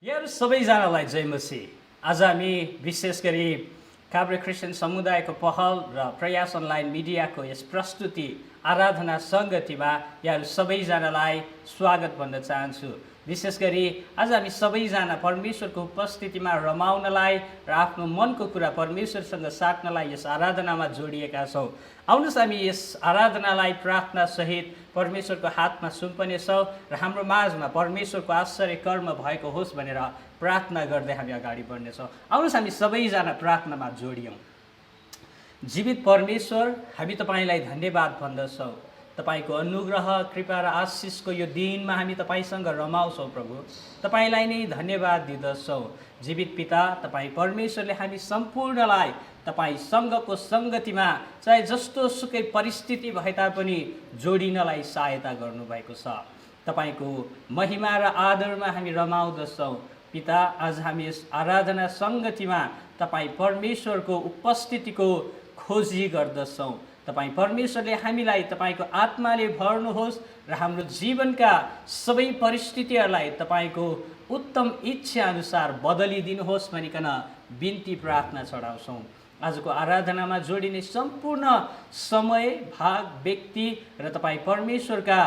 यहाँहरू सबैजनालाई जय मसीह। आज हामी विशेष गरी काभ्रे क्रिस्चियन समुदायको पहल र प्रयास अनलाइन मिडियाको यस प्रस्तुति आराधना सङ्गतिमा यहाँहरू सबैजनालाई स्वागत भन्न चाहन्छु। विशेष गरी आज हामी सबैजना परमेश्वरको उपस्थितिमा रमाउनलाई र आफ्नो मनको कुरा परमेश्वरसँग साट्नलाई यस आराधनामा जोडिएका छौँ। आउनुहोस् हामी यस आराधनालाई प्रार्थना सहित परमेश्वरको हातमा सुम्पनेछौँ र हाम्रो माझमा परमेश्वरको आश्चर्य कर्म भएको होस् भनेर प्रार्थना गर्दै हामी अगाडि बढ्नेछौँ। आउनुहोस् हामी सबैजना प्रार्थनामा जोडियौँ। जीवित परमेश्वर, हामी तपाईँलाई धन्यवाद भन्दछौँ। तपाईको अनुग्रह कृपा र आशिषको यो दिनमा हामी तपाईसँग रमाउँछौँ प्रभु। तपाईलाई नै धन्यवाद दिँदछौँ। जीवित पिता, तपाईँ परमेश्वरले हामी सम्पूर्णलाई तपाईसँगको सङ्गतिमा चाहे जस्तो सुकै परिस्थिति भए तापनि जोडिनलाई सहायता गर्नुभएको छ। तपाईको महिमा र आदरमा हामी रमाउँदछौँ पिता। आज हामी यस आराधना सङ्गतिमा तपाईँ परमेश्वरको उपस्थितिको खोजी गर्दछौँ। तपाईँ परमेश्वरले हामीलाई तपाईँको आत्माले भर्नुहोस् र हाम्रो जीवनका सबै परिस्थितिहरूलाई तपाईँको उत्तम इच्छा अनुसार बदलिदिनुहोस् भनिकन बिन्ती प्रार्थना चढाउँछौँ। आजको आराधनामा जोडिने सम्पूर्ण समय, भाग, व्यक्ति र तपाईँ परमेश्वरका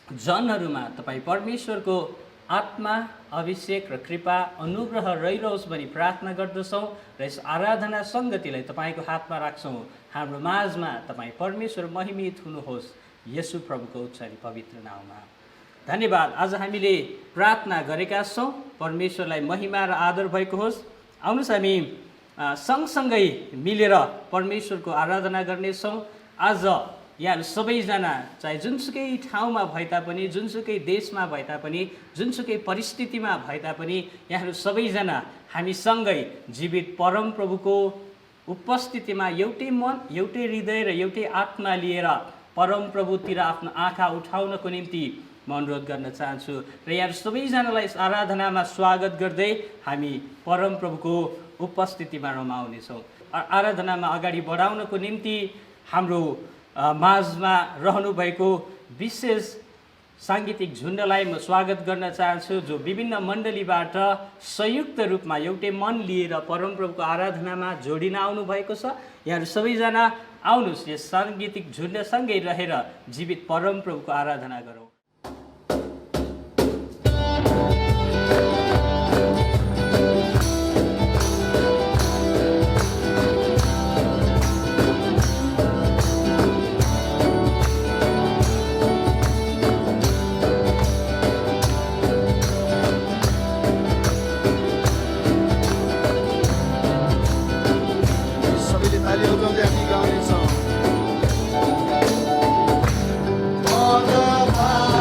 जनहरूमा तपाईँ परमेश्वरको आत्मा, अभिषेक र कृपा अनुग्रह रहिरहोस् भनी प्रार्थना गर्दछौँ र यस आराधना सङ्गतिलाई तपाईँको हातमा राख्छौँ। हाम्रो माझमा तपाईँ परमेश्वर महिमित हुनुहोस् येशू प्रभुको उच्चारी पवित्र नाममा। धन्यवाद। आज हामीले प्रार्थना गरेका छौँ। परमेश्वरलाई महिमा र आदर भएको होस्। आउनुहोस् हामी सँगसँगै मिलेर परमेश्वरको आराधना गर्नेछौँ। आज यहाँहरू सबैजना चाहे जुनसुकै ठाउँमा भए तापनि, जुनसुकै देशमा भए तापनि, जुनसुकै परिस्थितिमा भए तापनि यहाँहरू सबैजना हामीसँगै जीवित परमप्रभुको उपस्थितिमा एउटै मन, एउटै हृदय र एउटै आत्मा लिएर परमप्रभुतिर आफ्नो आँखा उठाउनको निम्ति म अनुरोध गर्न चाहन्छु र यहाँहरू सबैजनालाई यस आराधनामा स्वागत गर्दै हामी परमप्रभुको उपस्थितिमा रमाउनेछौँ। आराधनामा अगाडि बढाउनको निम्ति हाम्रो माझमा रहनुभएको विशेष साङ्गीतिक झुन्डलाई म स्वागत गर्न चाहन्छु, जो विभिन्न मण्डलीबाट संयुक्त रूपमा एउटै मन लिएर परमप्रभुको आराधनामा जोडिन आउनुभएको छ। यहाँहरू सबैजना आउनुहोस्, यस साङ्गीतिक झुन्डसँगै रहेर जीवित परमप्रभुको आराधना गरौँ। For the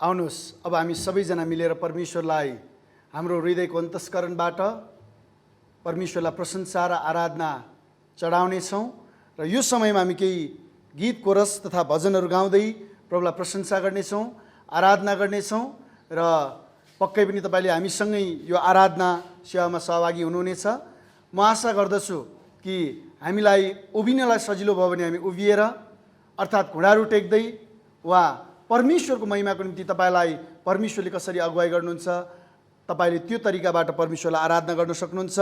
आउनुहोस् अब हामी सबैजना मिलेर परमेश्वरलाई हाम्रो हृदयको अन्तस्करणबाट परमेश्वरलाई प्रशंसा र आराधना चढाउनेछौँ र यो समयमा हामी केही गीत कोरस तथा भजनहरू गाउँदै प्रभुलाई प्रशंसा गर्नेछौँ, आराधना गर्नेछौँ र पक्कै पनि तपाईँले हामीसँगै यो आराधना सेवामा सहभागी हुनुहुनेछ। म आशा गर्दछु कि हामीलाई उभिनलाई सजिलो भयो भने हामी उभिएर अर्थात् घुँडाहरू टेक्दै वा परमेश्वरको महिमाको निम्ति तपाईँलाई परमेश्वरले कसरी अगुवाई गर्नुहुन्छ तपाईँले त्यो तरिकाबाट परमेश्वरलाई आराधना गर्न सक्नुहुन्छ।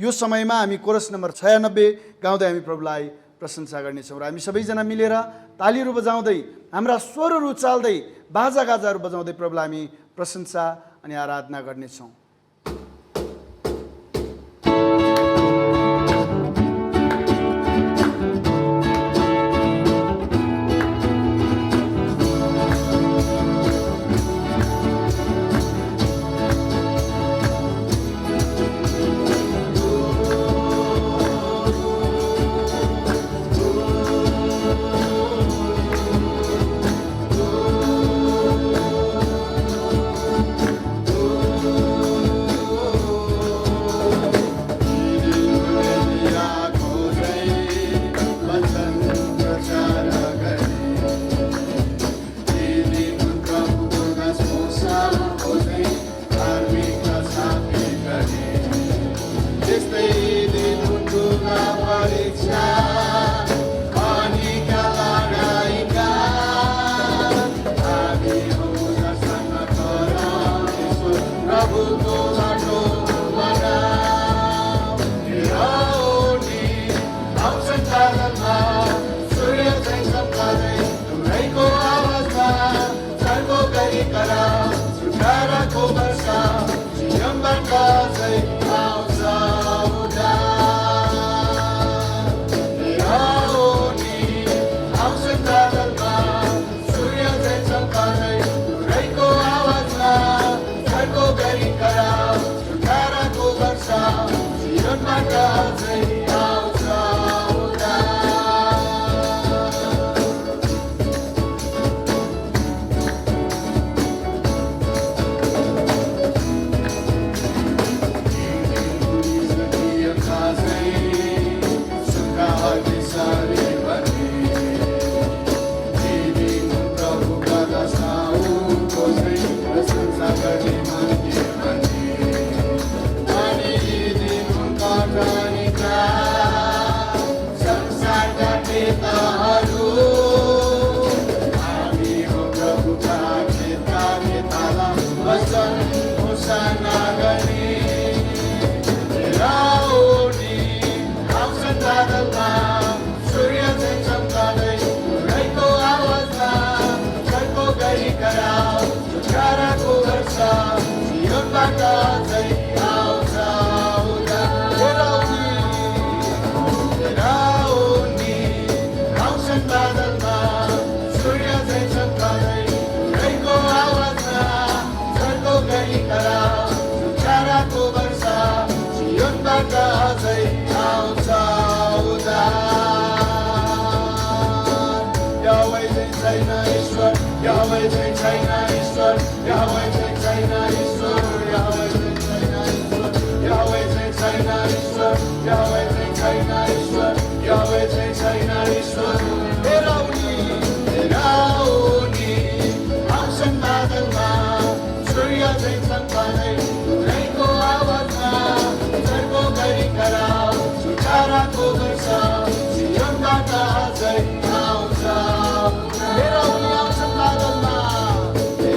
यो समयमा हामी कोरस नम्बर 96 गाउँदै हामी प्रभुलाई प्रशंसा गर्नेछौँ र हामी सबैजना मिलेर तालीहरू बजाउँदै हाम्रा स्वरहरू उचाल्दै बाजागाजाहरू बजाउँदै प्रभुलाई हामी प्रशंसा अनि आराधना गर्नेछौँ।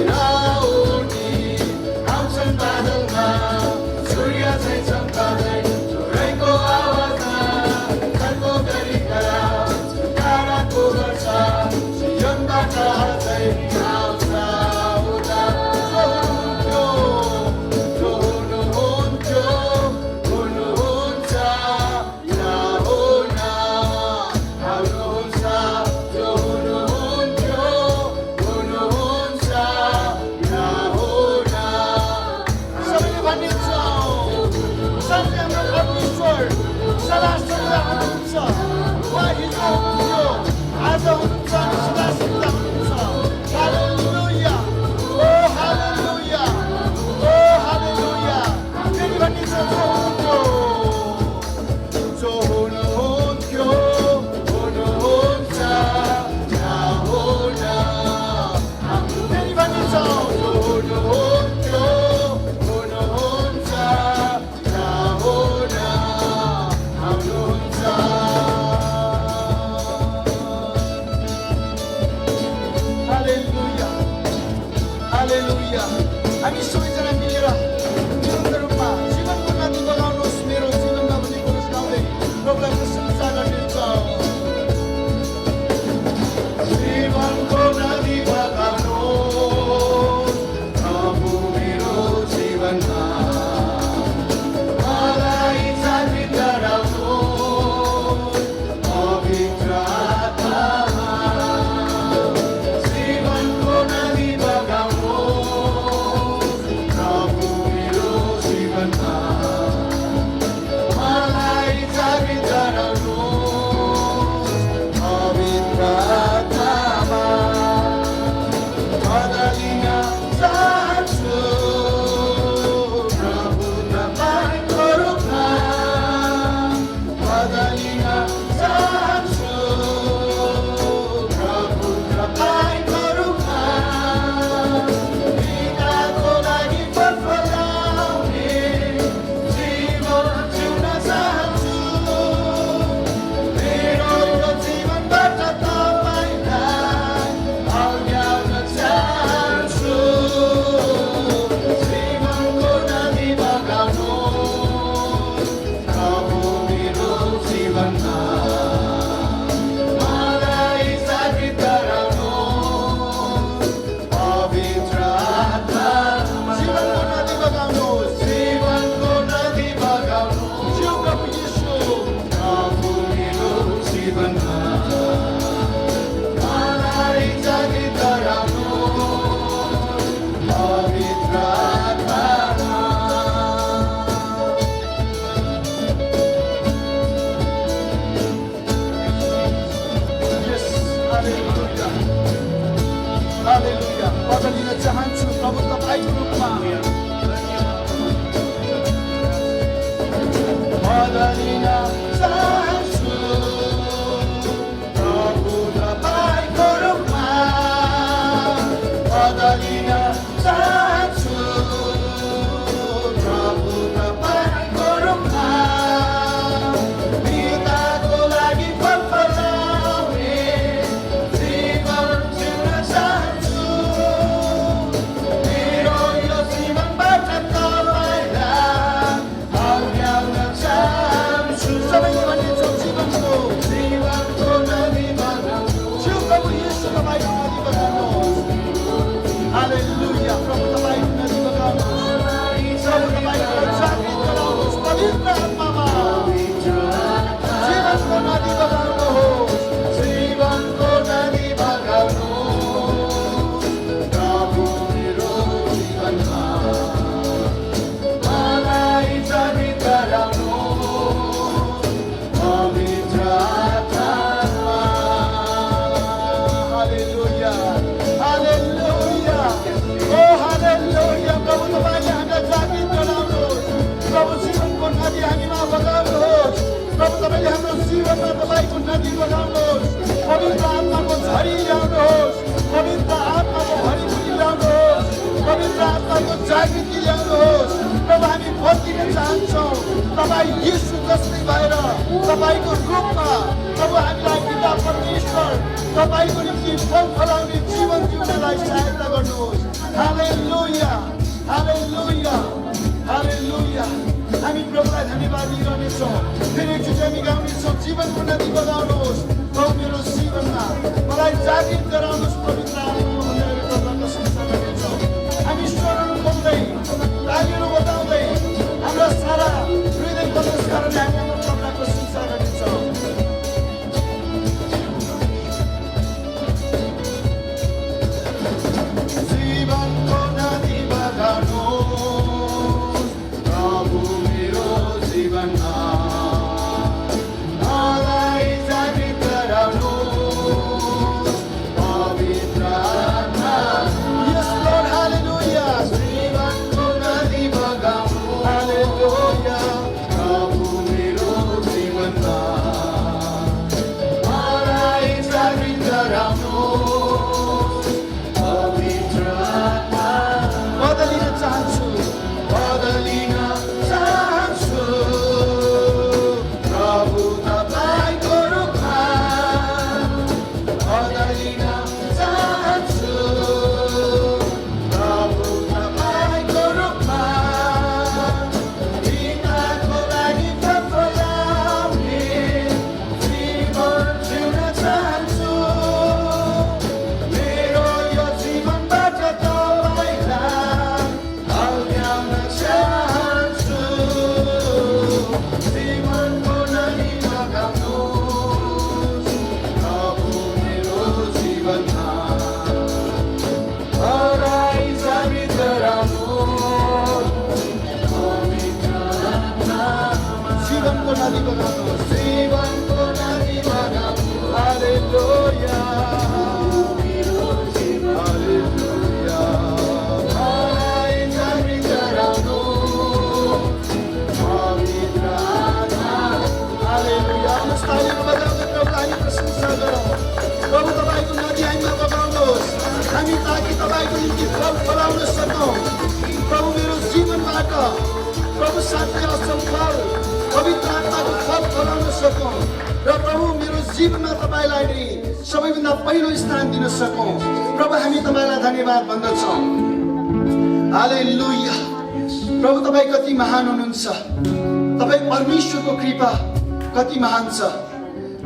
Auni हालेलुया। हामी सबैजना मिलेर निरन्तर रूपमा जीवनको नदी बगाउनुहोस् मेरो जीवनमा भन्ने पुरुष गाउँदै प्रभुलाई प्रशंसा गर्नेछौँ। जीवनको नदी बगाउनुहोस् प्रभु मेरो जीवनमा, मलाई जागृत गराउनुहोस् पवित्र आत्मामा। जीवनको नदी बगाउनुहोस् प्रभु मेरो जीवनमा, मलाई जागृत गराउनुहोस् पवित्र आत्मामा। बदलिन चाहन्छु प्रभु तपाईँको रूपमा, बदलिन चाहन्छु प्रभु तपाईँको रूपमा। पिताको लागि फलफलाउने जीवन जिउन चाहन्छु, मेरो यो जीवनबाट तपाईँलाई अल्झाउन चाहन्छु। जीवनको नदी बगाउनुहोस् प्रभु मेरो जीवनमा, मलाई जागृत गराउनुहोस् पवित्र आत्मामा। जीवनको नदी बगाउनुहोस्, जीवनको नदी बगाउनुहोस् ज्यू प्रभु येशू प्रभु मेरो जीवनमा, मलाई जागृत गराउनुहोस् पवित्र आत्मामा। Yes, हालेलुया, हालेलुया। बदलिन चाहन्छु प्रभु तपाईँको रूपमा, बदलिन चाहन्छु प्रभु तपाईँको रूपमा, बदलिन चाहन्छु प्रभु तपाईँको रूपमा। पिताको लागि फलफलाउने जीवन जिउन चाहन्छु, मेरो यो जीवनबाट तपाईँलाई अल्झाउन चाहन्छु। सबैले भनिन्छौँ जीवनको नदी बगाउनुहोस् ज्यू प्रभु येशू तपाईँको नदी बगाउनुहोस्। हालेलुया। प्रभु तपाईँको नदी बगाउनुहोस्, प्रभु तपाईँको जागृत गराउनुहोस् पवित्र आत्मामा। जीवनको नदी बगाउनुहोस्, जीवनको नदी बगाउनुहोस् प्रभु मेरो जीवनमा, मलाई जागृत गराउनुहोस् पवित्र आत्मामा। हालेलुया, हालेलुया, ओ हालेलुया। प्रभु तपाईँले हामीलाई जागृत गराउनुहोस्, प्रभु जीवनको नदी हामीमा बगाउनुहोस्, प्रभु तपाईँले हाम्रो जीवनमा तपाईँको नदी बगाउनुहोस्, पवित्र आत्माको झरी ल्याउनुहोस्, पवित्र आत्माको भरिभरि ल्याउनुहोस्, पवित्र आत्माको जागृति ल्याउनुहोस्। प्रभु हामी फर्किन चाहन्छौँ तपाईँ येशू जस्तै भएर तपाईँको रूपमा। प्रभु हामीलाई पिता परमेश्वर तपाईँको निम्ति फल फलाउने जीवन जिउनलाई सहायता गर्नुहोस्। हालेलुया, हालेलुया, हालेलुया। हामी प्रभुलाई धन्यवाद दिइरहनेछौँ। फेरि एकचोटि हामी गाउनेछौँ जीवनको नदी बगाउनुहोस् प्रभु मेरो जीवनमा, मलाई जागृत गराउनुहोस् पवित्र आत्मामा भनेर प्रभुलाई प्रशंसा गर्नेछौँ। हामी स्वरहरू बोल्दै तालीहरू बजाउँदै हाम्रा सारा हृदयको नमस्कारले हामी हाम्रो प्रभुलाई प्रशंसा गर्नेछौँ। जीवनको नदी बगाउनुहोस् प्रभु मेरो जीवनमा, मलाई जागृत गराउनुहोस् पवित्र आत्मा। नदी बगाउनुहोस्, जीवनको नदी बगाउनु, हालेलुया, हालेलुया, मलाई जागृत गराउनु, पवित्र आत्मा, हालेलुया। आउनुहोस् तालीहरू बजाउँदै प्रभुलाई हामी प्रशंसा गरौँ। प्रभु तपाईँको नदी हामीमा बगाउनुहोस्, हामी ताकि तपाईँको निम्ति फल फलाउन सकौँ। प्रभु मेरो जीवनबाट प्रभु साथै असल फल, पवित्र आत्माको फल फलाउन सकौँ र प्रभु मेरो जीवनमा तपाईँलाई नै सबैभन्दा पहिलो स्थान दिन सकौँ। प्रभु हामी तपाईँलाई धन्यवाद भन्दछौँ। हालेलुया। प्रभु तपाईँ कति महान हुनुहुन्छ, तपाईँ परमेश्वरको कृपा कति महान छ,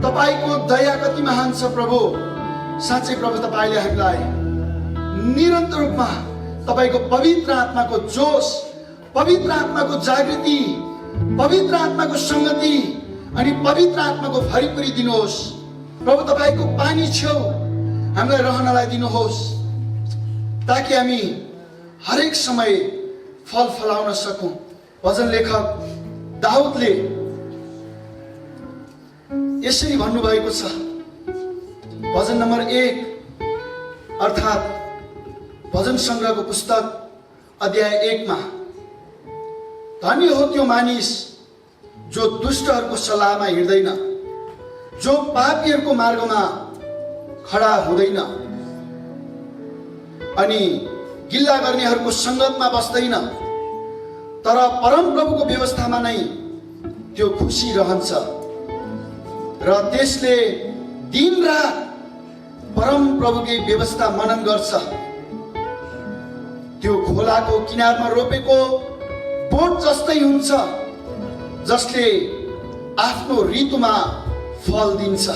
तपाईँको दया कति महान छ। प्रभु साँच्चै प्रभु तपाईँले हामीलाई निरन्तर रूपमा तपाईँको पवित्र आत्माको जोस, पवित्र आत्माको जागृति, पवित्र आत्माको संगति अनि पवित्र आत्माको भरिपुरी दिनुहोस्। प्रभु तपाईँको पानी छेउ हामीलाई रहनलाई दिनुहोस्, ताकि हामी हरेक समय फल फलाउन सकौँ। भजन लेखक दाउदले यसरी भन्नुभएको छ, भजन नम्बर 1 अर्थात् भजन सङ्ग्रहको पुस्तक अध्याय 1 मा, धन्य हो त्यो मानिस जो दुष्टहरूको सल्लाहमा हिँड्दैन, जो पापीहरूको मार्गमा खडा हुँदैन अनि गिल्ला गर्नेहरूको सङ्गतमा बस्दैन, तर परमप्रभुको व्यवस्थामा नै त्यो खुसी रहन्छ र त्यसले दिनरात परमप्रभुकै व्यवस्था मनन गर्छ। त्यो खोलाको किनारमा रोपेको बोट जस्तै हुन्छ, जसले आफ्नो ऋतुमा फल दिन्छ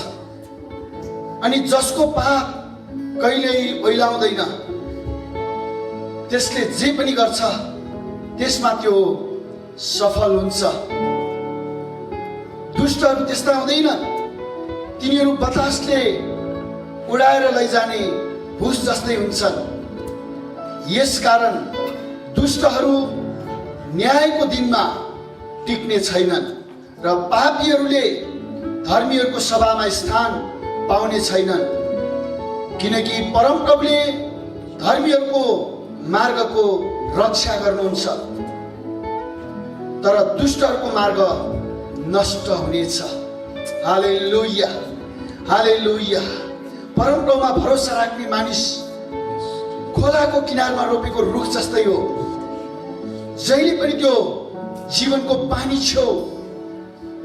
अनि जसको पाप कहिल्यै ओइलाउँदैन। त्यसले जे पनि गर्छ त्यसमा त्यो सफल हुन्छ। दुष्टहरू त्यस्ता हुँदैन, तिनीहरू बतासले उडाएर लैजाने भुस जस्तै हुन्छन्। यसकारण दुष्टहरू न्यायको दिनमा टिक्ने छैनन् र पापीहरूले धर्मीहरूको सभामा स्थान पाउने छैनन्, किनकि परमप्रभुले धर्मीहरूको मार्गको रक्षा गर्नुहुन्छ, तर दुष्टहरूको मार्ग नष्ट हुनेछ। हालेलुया, हालेलुया। परमप्रभुमा भरोसा राख्ने मानिस खोलाको किनारमा रोपेको रुख जस्तै हो, जहिले पनि त्यो जीवनको पानी छेउ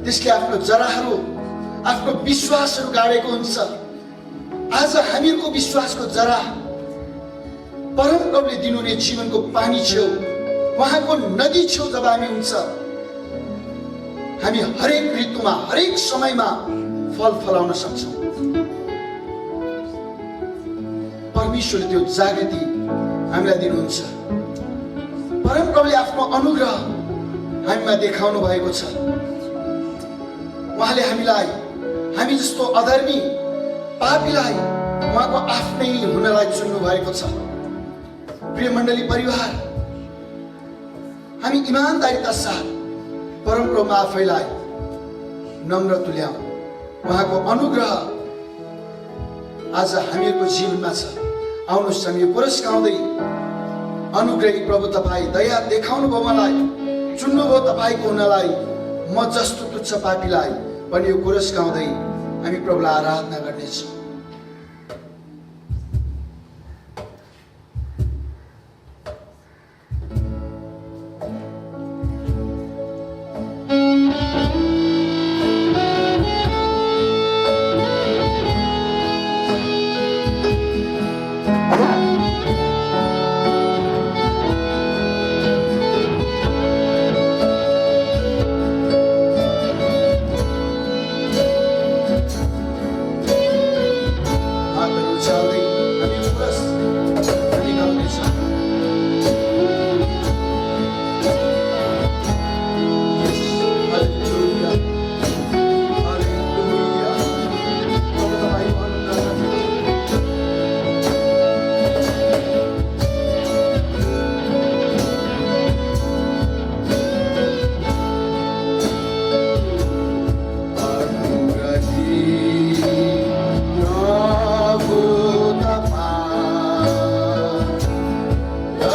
त्यसले आफ्नो जराहरू, आफ्नो विश्वासहरू गाडेको हुन्छ। आज हामीहरूको विश्वासको जरा परमप्रभुले दिनुहुने जीवनको पानी छेउ, उहाँको नदी छेउ जब हामी हुन्छ, हामी हरेक ऋतुमा, हरेक समयमा फल फलाउन सक्छौँ। परमेश्वरले त्यो जागृति हामीलाई दिनुहुन्छ। परमप्रभुले आफ्नो अनुग्रह हामीमा देखाउनु भएको छ। उहाँले हामीलाई, हामी जस्तो अधर्मी पापीलाई उहाँको आफ्नै हुनलाई चुन्नु भएको छ। प्रिय मण्डली परिवार, हामी इमानदारीका साथ परमप्रभुमा आफैलाई नम्र तुल्याऊ। उहाँको अनुग्रह आज हामीहरूको जीवनमा छ। आउनुहोस् हामी पुरस गाउँदै, अनुग्रही प्रभु तपाईँ दया देखाउनु भयो, मलाई चुन्नुभयो तपाईँको हुनलाई, म जस्तो तुच्छ पापीलाई पनि यो पुरस गाउँदै हामी प्रभुलाई आराधना गर्नेछौँ।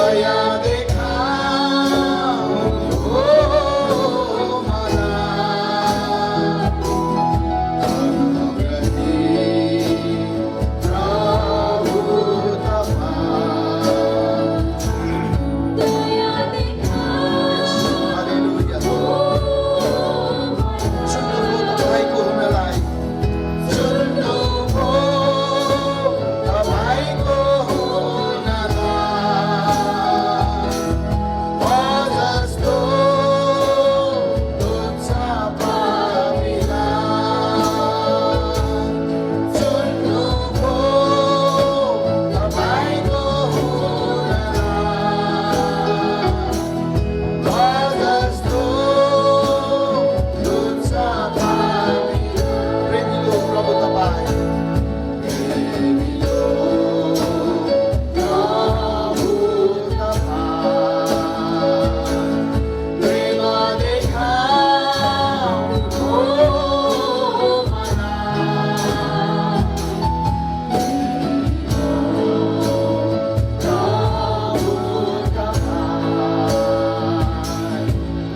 दया देखाऊ हो मलाई। अनुग्रही प्रभु तपाईँ। हालेलुया। चुन्नुभयो तपाईँको हुनलाई, चुन्नुभयो तपाईँको हुनलाई। म जस्तो तुच्छ पापीलाई, चुन्नुभयो तपाईँको हुनलाई। म जस्तो तुच्छ पापीलाई। प्रेमिलो प्रभु तपाईँ, प्रेमिलो प्रभु तपाईँ। प्रेम देखाऊ हो मलाई। प्रभु तपाईँ।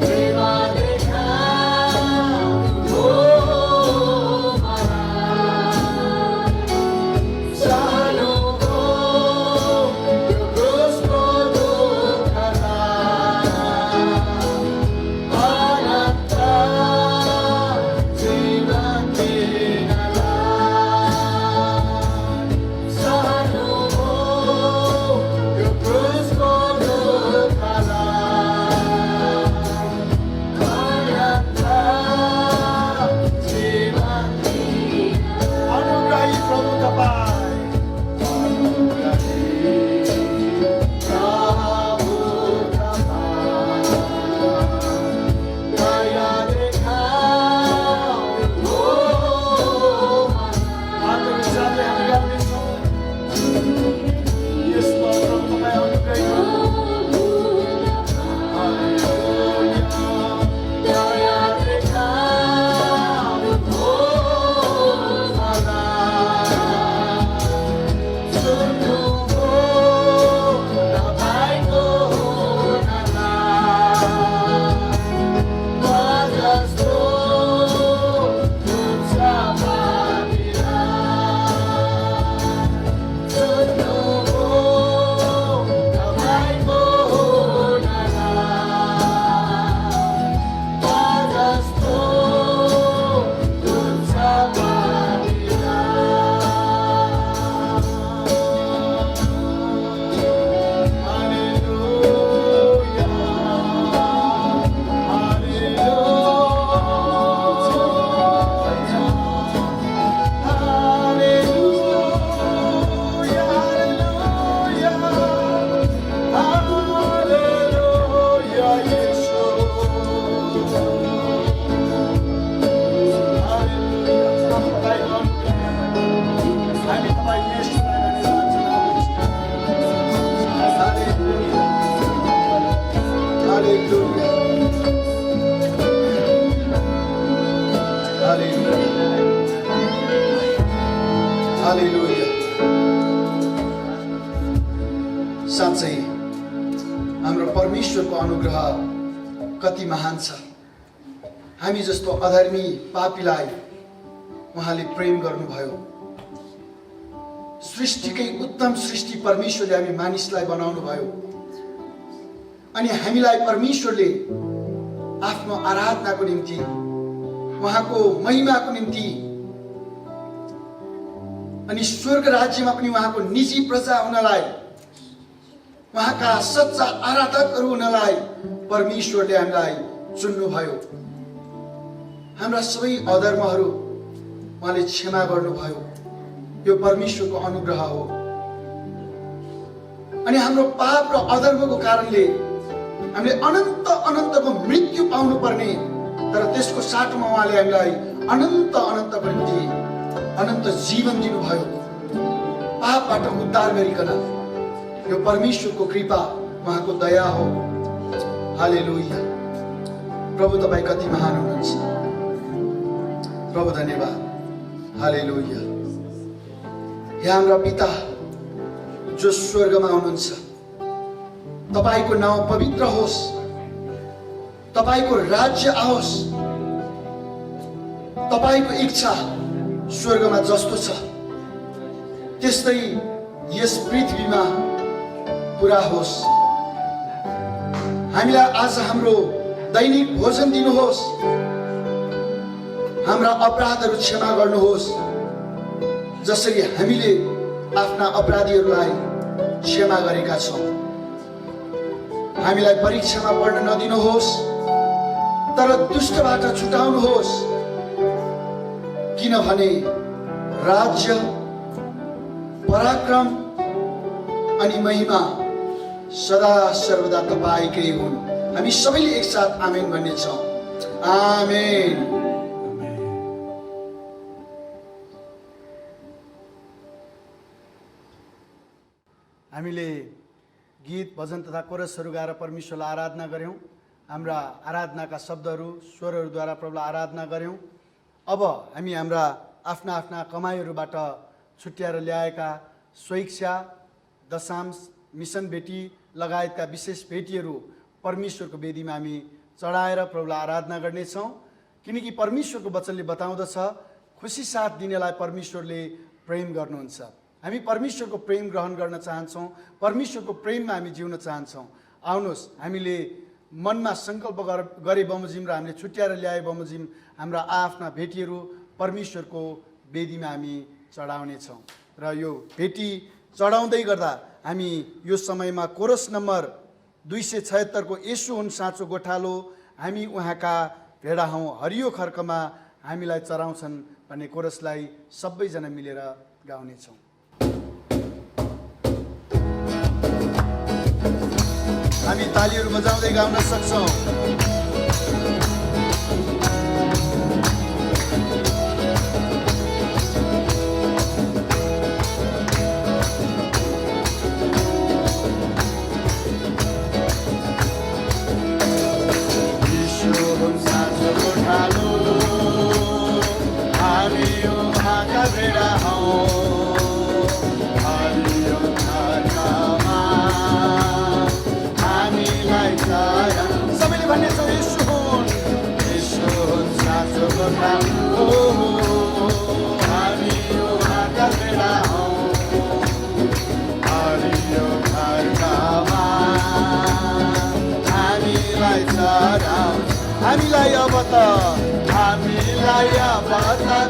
प्रेम देखाऊ हो मलाई। सहनुभयो त्यो क्रुसको दुःखलाई, अनन्त जीवन दिनलाई। सहनुभयो त्यो क्रुसको दुःखलाई, अनन्त जीवन दिनलाई। अनुग्रही प्रभु तपाईँ, अनुग्रही प्रभु तपाईँ। दया देखाऊ हो मलाई। हातहरू साथै हामी गाउँदैछौँ। यस प्रभु तपाईँ अनुग्रही हालेलुया। दया देखाऊ हो मलाई। चुन्नुभयो तपाईँको हुनलाई। म जस्तो तुच्छ पापीलाई, चुन्नुभयो तपाईँको हुनलाई। म जस्तो तुच्छ पापीलाई। हालेलुया। हालेलुया। हालेलुया। येशू। हालेलुया। तपाईँको अनुग्रह। हामी तपाईँ येशूलाई हालेलुया। हालेलुया। हालेलुया। हालेलुया। साँच्चै हाम्रो परमेश्वरको अनुग्रह कति महान छ। हामी जस्तो अधर्मी पापीलाई उहाँले प्रेम गर्नुभयो। सृष्टिकै उत्तम सृष्टि परमेश्वरले हामी मानिसलाई बनाउनु भयो अनि हामीलाई परमेश्वरले आफ्नो आराधनाको निम्ति, उहाँको महिमाको निम्ति अनि स्वर्ग राज्यमा पनि उहाँको निजी प्रजा हुनलाई, उहाँका सच्चा आराधकहरू हुनलाई परमेश्वरले हामीलाई चुन्नुभयो। हाम्रा सबै अधर्महरू उहाँले क्षमा गर्नुभयो। यो परमेश्वरको अनुग्रह हो। अनि हाम्रो पाप र अधर्मको कारणले हामीले अनन्तको मृत्यु पाउनु पर्ने, तर त्यसको साटोमा उहाँले हामीलाई अनन्तको निम्ति अनन्त जीवन दिनुभयो। पापबाट उद्धार गरिकन यो परमेश्वरको कृपा, उहाँको दया हो। हालेलुया। प्रभु तपाईँ कति महान हुनुहुन्छ। प्रभु धन्यवाद। हालेलुया। हे हाम्रा पिता जो स्वर्गमा हुनुहुन्छ, तपाईको नाउँ पवित्र होस्, तपाईको राज्य आओस्, तपाईको इच्छा स्वर्गमा जस्तो छ त्यस्तै यस पृथ्वीमा पुरा होस्। हामीलाई आज हाम्रो दैनिक भोजन दिनुहोस्, हाम्रा अपराधहरू क्षमा गर्नुहोस् जसरी हामीले आफ्ना अपराधीहरूलाई क्षमा गरेका छौँ। हामीलाई परीक्षामा पर्न नदिनुहोस् तर दुष्टबाट छुटाउनुहोस्, किनभने राज्य, पराक्रम अनि महिमा सदा सर्वदा तपाईकै हुन्। हामी सबैले एकसाथ आमेन भन्नेछौँ। आमेन। हामीले गीत, भजन तथा कोरसहरू गाएर परमेश्वरलाई आराधना गऱ्यौँ। हाम्रा आराधनाका शब्दहरू, स्वरहरूद्वारा प्रभुलाई आराधना गऱ्यौँ। अब हामी हाम्रा आफ्ना आफ्ना कमाइहरूबाट छुट्याएर ल्याएका स्वेच्छा, दशांश, मिसन भेटी लगायतका विशेष भेटीहरू परमेश्वरको वेदीमा हामी चढाएर प्रभुलाई आराधना गर्नेछौँ। किनकि परमेश्वरको वचनले बताउँदछ खुसी साथ दिनेलाई परमेश्वरले प्रेम गर्नुहुन्छ। हामी परमेश्वरको प्रेम ग्रहण गर्न चाहन्छौँ, परमेश्वरको प्रेममा हामी जिउन चाहन्छौँ। आउनुहोस्, हामीले मनमा सङ्कल्प गरे बमोजिम र हामीले छुट्याएर ल्याए बमोजिम हाम्रा आफ्ना भेटीहरू परमेश्वरको वेदीमा हामी चढाउनेछौँ। र यो भेटी चढाउँदै गर्दा हामी यो समयमा कोरस नम्बर 276 को यसु हुन् साँचो गोठालो, हामी उहाँका भेडा हौँ, हरियो खर्कमा हामीलाई चराउँछन् भन्ने कोरसलाई सबैजना मिलेर गाउनेछौँ। हामी तालीहरू बजाउँदै गाउन सक्छौँ। सबैले भन्नेछौँ यसो हुन् साँचो गोठालो, हामी उहाँका भेडा हौँ, हरियो खर्कमा हामीलाई चराउँछ। हामीलाई अब त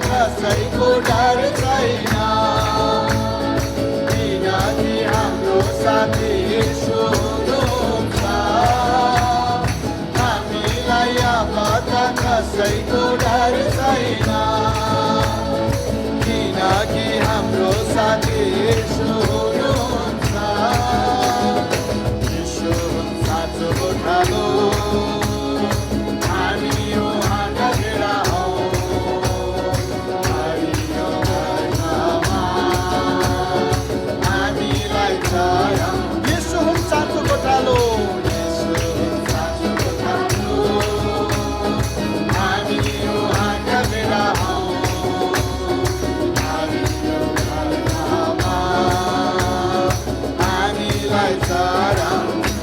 कसैको डर छैन, किनकि हाम्रो साथी यसो हुनुहुन्छ। हामीलाई अब त कसैको डर छैन, किनकि हाम्रो साथी यसो हुनुहुन्छ। यसो साँचो गोठालो,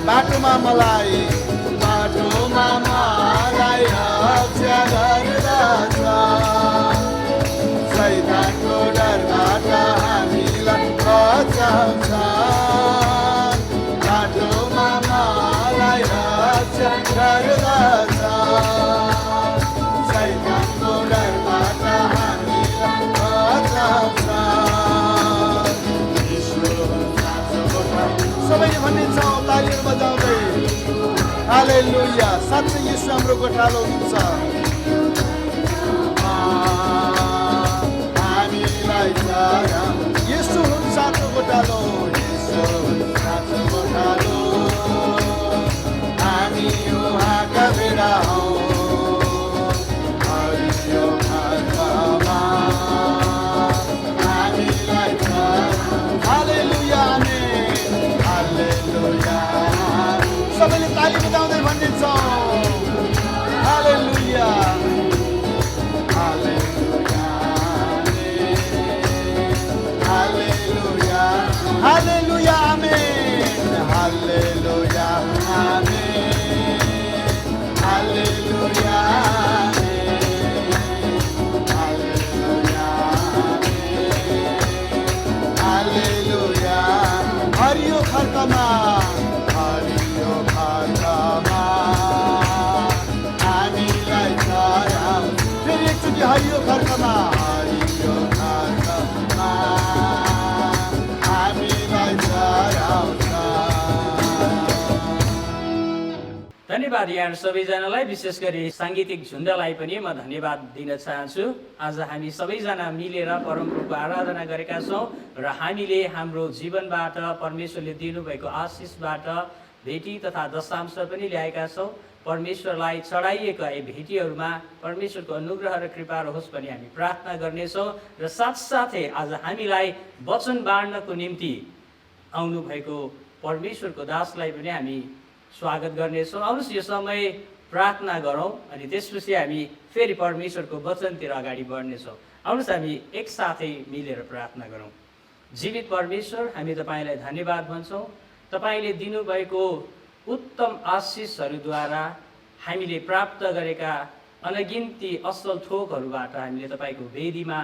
बाटोमा मलाई रक्षा गर्दछ, शैतानको डरबाट हामीलाई बचाउँछ। बाटोमा मलाई रक्षा गर्दछ, शैतानको डरबाट हामीलाई बचाउँछ। सबैले भनिन्छौँ तालीहरू बजाउँदै, हालेलुया। साँच्चै यसो हाम्रो गोठालो हुन्छ। हामीलाई यसो हुन् साँचो गोठालो, यसो हुन् साँचो गोठालो, हामी उहाँका भेडा हौँ, हरियो खर्कमा हामीलाई हालेलुया, आमेन, हालेलुया। सबैले ताली बजाउँदै भनिन्छौँ हालेलुया, हालेलुया, हालेलुया, हालेलुया, आमेन, हालेलुया। धन्यवाद यहाँहरू सबैजनालाई, विशेष गरी साङ्गीतिक झुन्डलाई पनि म धन्यवाद दिन चाहन्छु। आज हामी सबैजना मिलेर परमप्रभुको आराधना गरेका छौँ र हामीले हाम्रो जीवनबाट परमेश्वरले दिनुभएको आशिषबाट भेटी तथा दशांश पनि ल्याएका छौँ। परमेश्वरलाई चढाइएका यी भेटीहरूमा परमेश्वरको अनुग्रह र कृपा रहोस् भनी हामी प्रार्थना गर्नेछौँ र साथसाथै आज हामीलाई वचन बाँड्नको निम्ति आउनुभएको परमेश्वरको दासलाई पनि हामी स्वागत गर्नेछौँ। आउनुहोस् यो समय प्रार्थना गरौँ अनि त्यसपछि हामी फेरि परमेश्वरको वचनतिर अगाडि बढ्नेछौँ। आउनुहोस् हामी एकसाथै मिलेर प्रार्थना गरौँ। जीवित परमेश्वर, हामी तपाईँलाई धन्यवाद भन्छौँ। तपाईँले दिनुभएको उत्तम आशिषहरूद्वारा हामीले प्राप्त गरेका अनगिन्ती असल थोकहरूबाट हामीले तपाईँको वेदीमा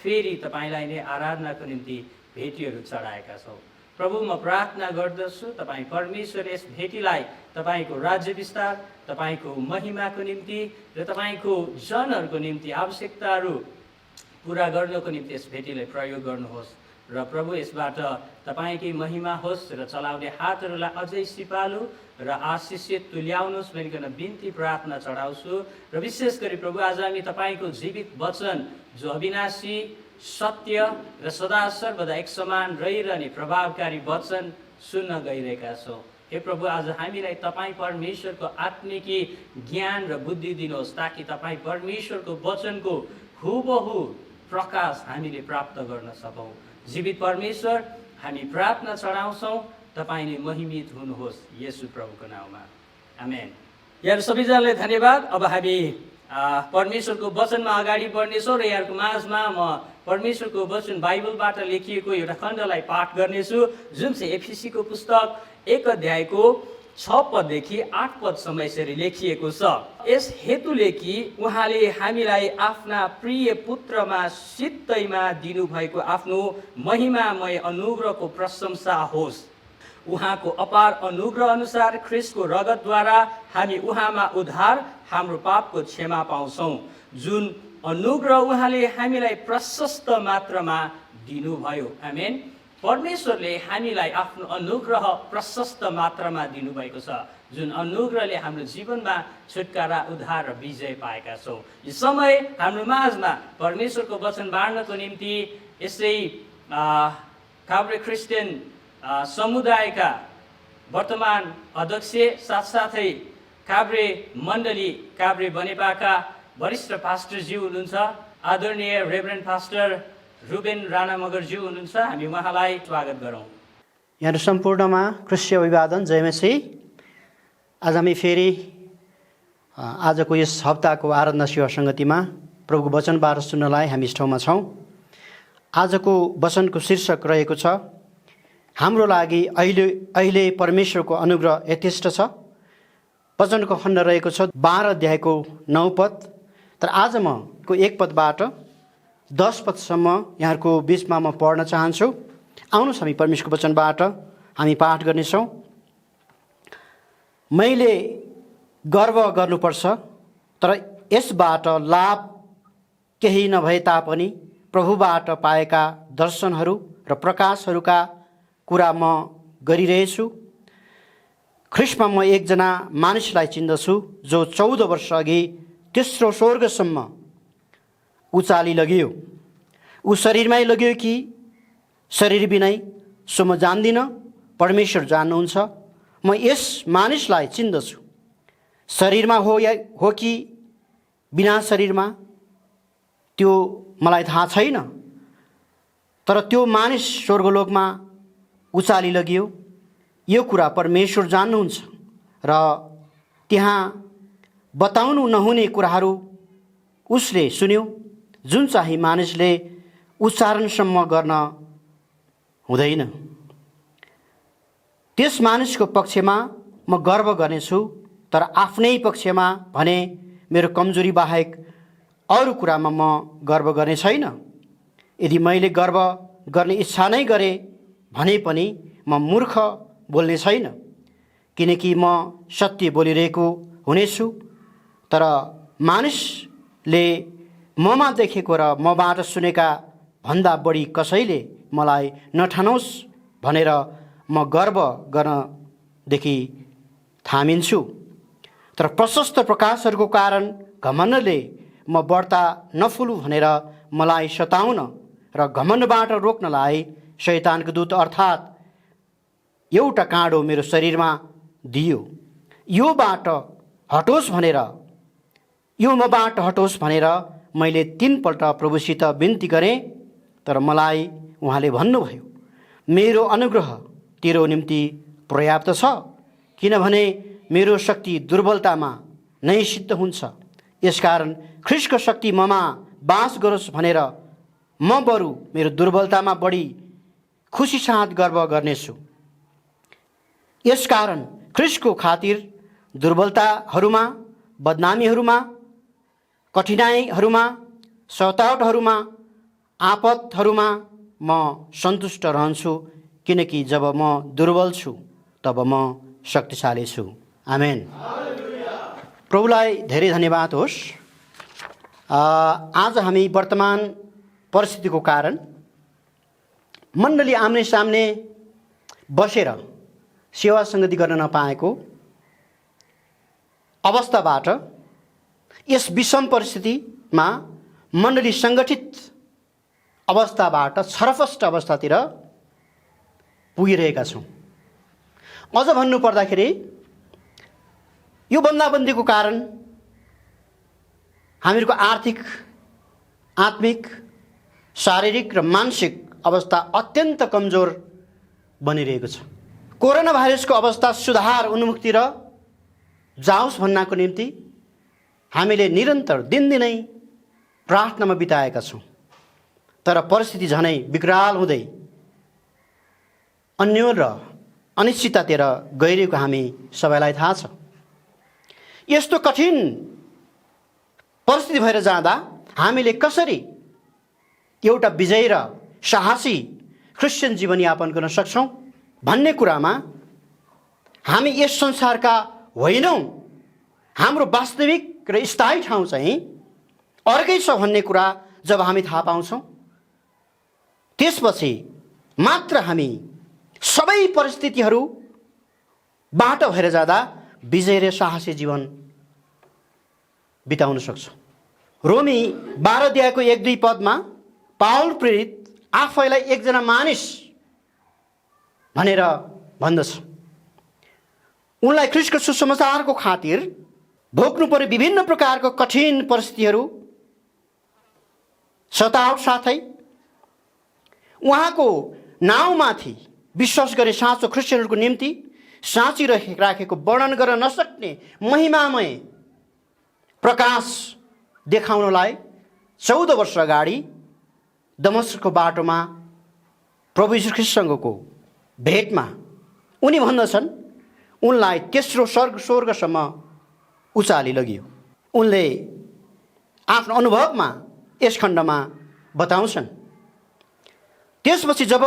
फेरि तपाईँलाई नै आराधनाको निम्ति भेटीहरू चढाएका छौँ। प्रभु, म प्रार्थना गर्दछु तपाईँ परमेश्वर यस भेटीलाई तपाईँको राज्य विस्तार, तपाईँको महिमाको निम्ति र तपाईँको जनहरूको निम्ति आवश्यकताहरू पुरा गर्नको निम्ति यस भेटीलाई प्रयोग गर्नुहोस् र प्रभु यसबाट तपाईँकै महिमा होस् र चलाउने हातहरूलाई अझै सिपालु र आशिषित तुल्याउनुहोस् भनिकन बिन्ती प्रार्थना चढाउँछु। र विशेष गरी प्रभु, आज हामी तपाईँको जीवित वचन जो अविनाशी सत्य र सदा सर्वदा एक समान रहिरहने प्रभावकारी वचन सुन्न गइरहेका छौँ। हे प्रभु, आज हामीलाई तपाईँ परमेश्वरको आत्मिकी ज्ञान र बुद्धि दिनुहोस् ताकि तपाईँ परमेश्वरको वचनको हुबहु प्रकाश हामीले प्राप्त गर्न सकौँ। जीवित परमेश्वर, हामी प्रार्थना चढाउँछौँ, तपाईँले महिमित हुनुहोस् येशू प्रभुको नाउँमा, आमेन। यहाँहरू सबैजनालाई धन्यवाद। अब हामी परमेश्वरको वचनमा अगाडि बढ्नेछौँ र यहाँहरूको माझमा म परमेश्वरको वचन बाइबलबाट लेखिएको एउटा खण्डलाई पाठ गर्नेछु, जुन चाहिँ एफिसीको पुस्तक 1 अध्यायको 6 पददेखि 8 पदसम्म यसरी लेखिएको छ। यस हेतुले कि उहाँले हामीलाई आफ्ना प्रिय पुत्रमा सित्तैमा दिनुभएको आफ्नो महिमामय अनुग्रहको प्रशंसा होस्। उहाँको अपार अनुग्रह अनुसार ख्रिस्टको रगतद्वारा हामी उहाँमा उद्धार, हाम्रो पापको क्षमा पाउँछौँ। जुन अनुग्रह उहाँले हामीलाई प्रशस्त मात्रामा दिनुभयो। आमेन। परमेश्वरले हामीलाई आफ्नो अनुग्रह प्रशस्त मात्रामा दिनुभएको छ, जुन अनुग्रहले हाम्रो जीवनमा छुटकारा, उद्धार र विजय पाएका छौँ। यो समय हाम्रो माझमा परमेश्वरको वचन बाँड्नको निम्ति यसै काभ्रे क्रिस्चियन समुदायका वर्तमान अध्यक्ष, साथसाथै काभ्रे मण्डली, काभ्रे बनेपाका वरिष्ठ पास्टरज्यू हुनुहुन्छ, आदरणीय रेभरेन्ड पास्टर रुबेन राणा मगरज्यू हुनुहुन्छ। हामी उहाँलाई स्वागत गरौँ। यहाँहरू सम्पूर्णमा क्रिस्टीय अभिवादन, जय मसीह। आज हामी फेरि आजको यस हप्ताको आराधना सेवा सङ्गतिमा प्रभुको वचनबाट सुन्नलाई हामी यस ठाउँमा छौँ। आजको वचनको शीर्षक रहेको छ, हाम्रो लागि अहिले परमेश्वरको अनुग्रह यथेष्ट छ। वचनको खण्ड रहेको छ 12 अध्यायको 9 पद। तर आज म को 1 पदबाट 10 पदसम्म यहाँहरूको बिचमा म पढ्न चाहन्छु। आउनुहोस् हामी परमेश्वरको वचनबाट हामी पाठ गर्नेछौँ। मैले गर्व गर्नुपर्छ, तर यसबाट लाभ केही नभए तापनि प्रभुबाट पाएका दर्शनहरू र प्रकाशहरूका कुरा म गरिरहेछु। ख्रिस्टमा म एकजना मानिसलाई चिन्दछु जो 14 वर्ष अघि तेस्रो स्वर्गसम्म उचाली लगियो। ऊ शरीरमै लगियो कि शरीर बिनै सो म जान्दिनँ, परमेश्वर जान्नुहुन्छ। म यस मानिसलाई चिन्दछु, शरीरमा हो कि बिना शरीरमा त्यो मलाई थाहा छैन, तर त्यो मानिस स्वर्गलोकमा उचाली लगियो, यो कुरा परमेश्वर जान्नुहुन्छ। र त्यहाँ बताउनु नहुने कुराहरू उसले सुन्यो, जुन चाहिँ मानिसले उच्चारणसम्म गर्न हुँदैन। त्यस मानिसको पक्षमा म गर्व गर्नेछु, तर आफ्नै पक्षमा भने मेरो कमजोरी बाहेक अरू कुरामा म गर्व गर्ने छैन। यदि मैले गर्व गर्ने इच्छा नै गरेँ भने पनि म मूर्ख बोल्ने छैन, किनकि म सत्य बोलिरहेको हुनेछु। तर मानिसले ममा देखेको र मबाट सुनेका भन्दा बढी कसैले मलाई नठानोस् भनेर म गर्व गर्नदेखि थामिन्छु। तर प्रशस्त प्रकाशहरूको कारण घमण्डले म बढ्ता नफुलु भनेर मलाई सताउन र घमण्डबाट रोक्नलाई शैतानको दूत अर्थात् एउटा काँडो मेरो शरीरमा दियो। यो मबाट हटोस् भनेर मैले 3 पल्ट प्रभुसित बिन्ती गरेँ, तर मलाई उहाँले भन्नुभयो, मेरो अनुग्रह तेरो निम्ति पर्याप्त छ, किनभने मेरो शक्ति दुर्बलतामा नै सिद्ध हुन्छ। यसकारण ख्रीष्टको शक्ति ममा बास गरोस् भनेर म बरु मेरो दुर्बलतामा बढी खुसी साथ गर्व गर्नेछु। यसकारण ख्रीष्टको खातिर दुर्बलताहरूमा, बदनामीहरूमा, कठिनाइहरूमा, सतावटहरूमा, आपतहरूमा म सन्तुष्ट रहन्छु, किनकि जब म दुर्बल छु तब म शक्तिशाली छु। आमेन। प्रभुलाई धेरै धन्यवाद होस्। आज हामी वर्तमान परिस्थितिको कारण मण्डली आम्ने सामने बसेर सेवा सङ्गति गर्न नपाएको अवस्थाबाट यस विषम परिस्थितिमा मण्डली सङ्गठित अवस्थाबाट छरफष्ट अवस्थातिर पुगिरहेका छौँ। अझ भन्नु पर्दाखेरि यो बन्दाबन्दीको कारण हामीहरूको आर्थिक, आत्मिक, शारीरिक र मानसिक अवस्था अत्यन्त कमजोर बनिरहेको छ। कोरोना भाइरसको अवस्था सुधार उन्मुखतिर जाओस् भन्नको निम्ति हामीले निरन्तर दिनदिनै प्रार्थनामा बिताएका छौँ, तर परिस्थिति झनै विकराल हुँदै अन्योल र अनिश्चिततातिर गइरहेको हामी सबैलाई थाहा छ। यस्तो कठिन परिस्थिति भएर जाँदा हामीले कसरी एउटा विजयी र साहसी क्रिस्चियन जीवनयापन गर्न सक्छौँ भन्ने कुरामा हामी यस संसारका होइनौँ, हाम्रो वास्तविक र स्थायी ठाउँ चाहिँ अर्कै छ भन्ने कुरा जब हामी थाहा पाउँछौँ, त्यसपछि मात्र हामी सबै परिस्थितिहरूबाट भएर जाँदा विजय र साहसी जीवन बिताउन सक्छौँ। रोमी 12 अध्यायको 1-2 पदमा पाउल प्रेरित आफैलाई एकजना मानिस भनेर भन्दछ। उनलाई ख्रीष्टको सुसमाचारको खातिर भोग्नु पर्ने विभिन्न प्रकारको कठिन परिस्थितिहरू सतावट साथै उहाँको नाउँमाथि विश्वास गरे साँचो क्रिस्चियनहरूको निम्ति साँची राखेको वर्णन गर्न नसक्ने महिमामय प्रकाश देखाउनलाई 14 वर्ष अगाडि दमस्कसको बाटोमा प्रभु यीशु ख्रीष्टसँगको भेटमा उनी भन्दछन् उनलाई तेस्रो स्वर्गसम्म उचाली लगियो। उनले आफ्नो अनुभवमा यस खण्डमा बताउँछन्। त्यसपछि जब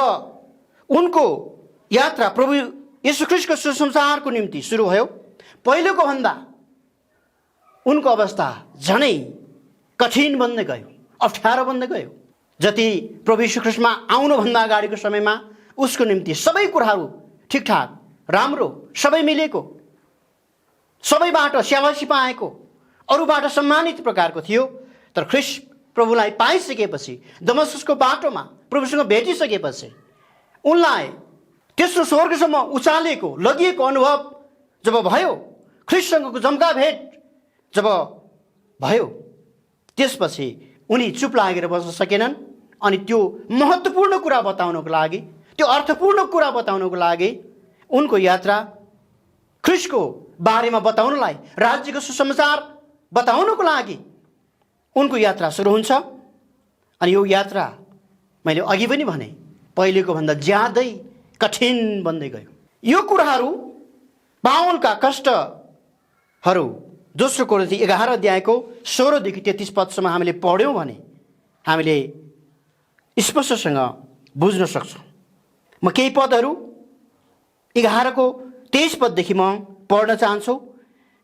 उनको यात्रा प्रभु यीशु ख्रीष्टको सुसमाचारको निम्ति सुरु भयो, पहिलेको भन्दा उनको अवस्था झनै कठिन बन्दै गयो, अप्ठ्यारो बन्दै गयो। जति प्रभु यीशु ख्रीष्टमा आउनुभन्दा अगाडिको समयमा उसको निम्ति सबै कुराहरू ठिकठाक, राम्रो, सबै मिलेको, सबैबाट स्याबासी पाएको, अरूबाट सम्मानित प्रकारको थियो। तर ख्रीष्ट प्रभुलाई पाइसकेपछि, दमस्कसको बाटोमा प्रभुसँग भेटिसकेपछि उनलाई तेस्रो स्वर्गसम्म उचालेको लगिएको अनुभव जब भयो, ख्रीष्टसँगको जम्का भेट जब भयो, त्यसपछि उनी चुप लागेर बस्न सकेनन्। अनि त्यो महत्त्वपूर्ण कुरा बताउनको लागि, त्यो अर्थपूर्ण कुरा बताउनको लागि उनको यात्रा ख्रीष्टको बारेमा बताउनलाई, राज्यको सुसमाचार बताउनको लागि उनको यात्रा सुरु हुन्छ। अनि यो यात्रा मैले अघि पनि भने पहिलेको भन्दा ज्यादै कठिन बन्दै गयो। यो कुराहरू पाउलका कष्टहरू दोस्रो कोरिन्थी 11 अध्यायको 16 देखि 33 पदसम्म हामीले पढ्यौँ भने हामीले स्पष्टसँग बुझ्न सक्छौँ। म केही पदहरू 11 को 23 पददेखि म पढ्न चाहन्छु।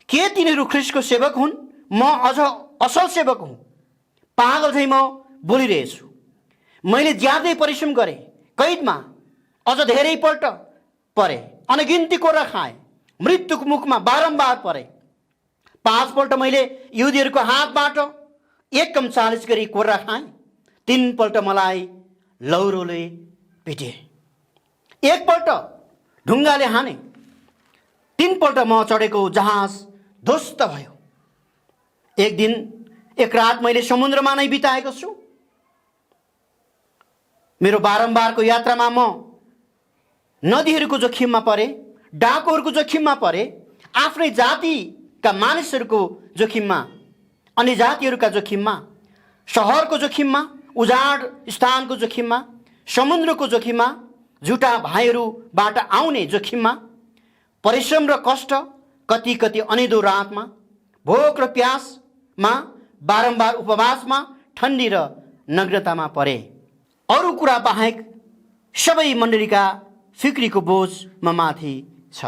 के तिनीहरू ख्रीष्टको सेवक हुन्? म अझ असल सेवक हुँ। पागल झैँ म बोलिरहेछु। मैले ज्यादै परिश्रम गरेँ, कैदमा अझ धेरै पल्ट परे, अनगिन्ती कोरा खाएँ, मृत्युको मुखमा बारम्बार परे। 5 पल्ट मैले यहुदीहरूको हातबाट 1 कम 40 गरी कोर्रा खाएँ। 3 पल्ट मलाई लौरोले पिटे। 1 पल्ट ढुङ्गाले हाने। 3 पल्ट म चढेको जहाज ध्वस्त भयो। एक दिन एक रात मैले समुद्रमा नै बिताएको छु। मेरो बारम्बारको यात्रामा म नदीहरूको जोखिममा परे, डाकुहरूको जोखिममा परे, आफ्नै जातिका मानिसहरूको जोखिममा, अन्य जातिहरूका जोखिममा, सहरको जोखिममा, उजाड स्थानको जोखिममा, समुद्रको जोखिममा, झुटा भाइहरूबाट आउने जोखिममा, परिश्रम र कष्ट, कति कति अनिदो रातमा, भोक र प्यासमा, बारम्बार उपवासमा, ठन्डी र नग्नतामा परे। अरू कुरा बाहेक सबै मण्डलीका फिक्रीको बोझ म माथि छ।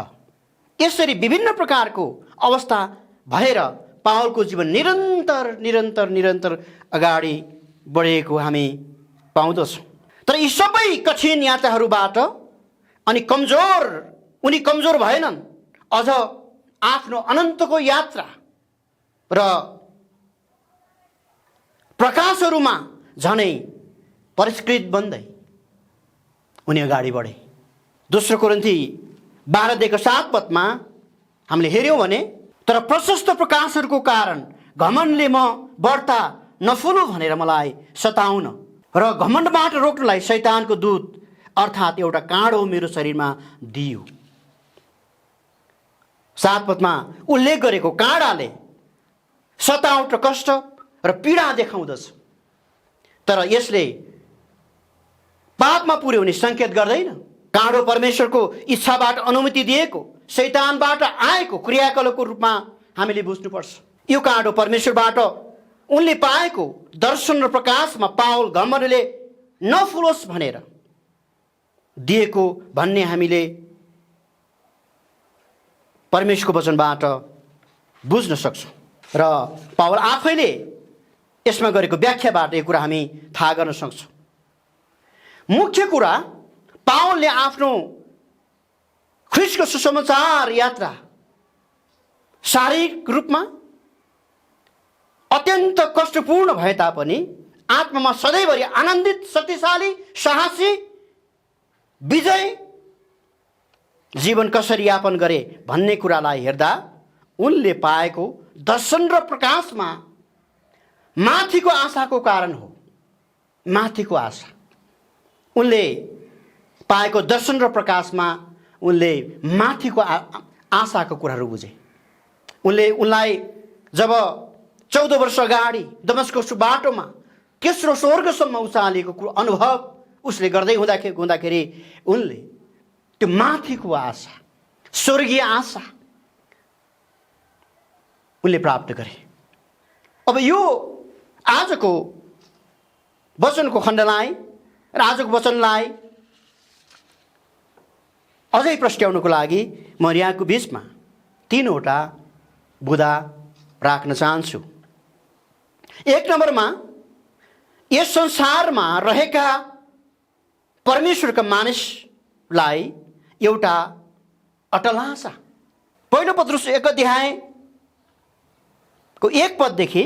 यसरी विभिन्न प्रकारको अवस्था भएर पावलको जीवन निरन्तर निरन्तर निरन्तर अगाडि बढेको हामी पाउँदछौँ। तर यी सबै कठिन यात्राहरूबाट उनी कमजोर भएनन्। अझ आफ्नो अनन्तको यात्रा र प्रकाशहरूमा झनै परिष्कृत बन्दै उनी अगाडि बढे। 2 कोरिन्थी 12:7 हामीले हेऱ्यौँ भने, तर प्रशस्त प्रकाशहरूको कारण घमण्डले म बढ्ता नफुलु भनेर मलाई सताउन र घमण्डबाट रोक्नलाई शैतानको दूत अर्थात् एउटा काँडो मेरो शरीरमा दियो। 7 उल्लेख गरेको काँडाले सतावट र कष्ट र पीडा देखाउँदछ, तर यसले पापमा पुर्याउने सङ्केत गर्दैन। काँडो परमेश्वरको इच्छाबाट अनुमति दिएको शैतानबाट आएको क्रियाकलापको रूपमा हामीले बुझ्नुपर्छ। यो काँडो परमेश्वरबाट उनले पाएको दर्शन र प्रकाशमा पावल घमण्डले नफुलोस् भनेर दिएको भन्ने हामीले परमेश्वरको वचनबाट बुझ्न सक्छौँ। र पावल आफैले यसमा गरेको व्याख्याबाट यो कुरा हामी थाहा गर्न सक्छौँ। मुख्य कुरा, पावलले आफ्नो ख्रीष्टको सुसमाचार यात्रा शारीरिक रूपमा अत्यन्त कष्टपूर्ण भए तापनि आत्मामा सधैँभरि आनन्दित, शक्तिशाली, साहसी, विजय जीवन कसरी यापन गरे भन्ने कुरालाई हेर्दा उनले पाएको दर्शन र प्रकाशमा माथिको आशाको कारण हो। माथिको आशा, उनले पाएको दर्शन र प्रकाशमा उनले माथिको आशाको कुराहरू बुझे। उनलाई जब 14 वर्ष अगाडि दमस्कस बाटोमा तेस्रो स्वर्गसम्म उचालेको अनुभव उसले गर्दै हुँदाखेरि उनले त्यो माथिको आशा, स्वर्गीय आशा उनले प्राप्त गरे। अब यो आजको वचनको खण्डलाई र आजको वचनलाई अझै प्रस्ट्याउनको लागि म यहाँको बिचमा 3वटा बुँदा राख्न चाहन्छु। 1 नम्बरमा, यस संसारमा रहेका परमेश्वरका मानिसलाई एउटा अटल आशा। 1 पत्रुस 1 पददेखि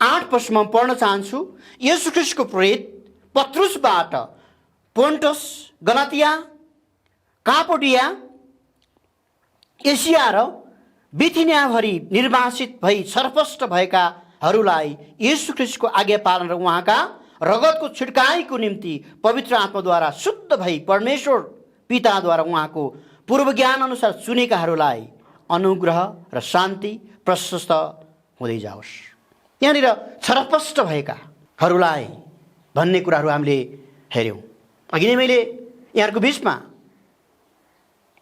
8 पदसम्म पढ्न चाहन्छु। येशू ख्रीष्टको प्रेरित पत्रुसबाट पोन्टस, गलातिया, कापोडिया, एसिया र बिथिनियाभरि निर्वासित भई छरपष्ट भएकाहरूलाई येशू ख्रीष्टको आज्ञा पालन र उहाँका रगतको छिड्काइको निम्ति पवित्र आत्माद्वारा शुद्ध भई परमेश्वर पिताद्वारा उहाँको पूर्व ज्ञान अनुसार चुनेकाहरूलाई अनुग्रह र शान्ति प्रशस्त हुँदै जाओस्। यहाँनिर छरपष्ट भएकाहरूलाई भन्ने कुराहरू हामीले हेऱ्यौँ। अघि नै मैले यहाँहरूको बिचमा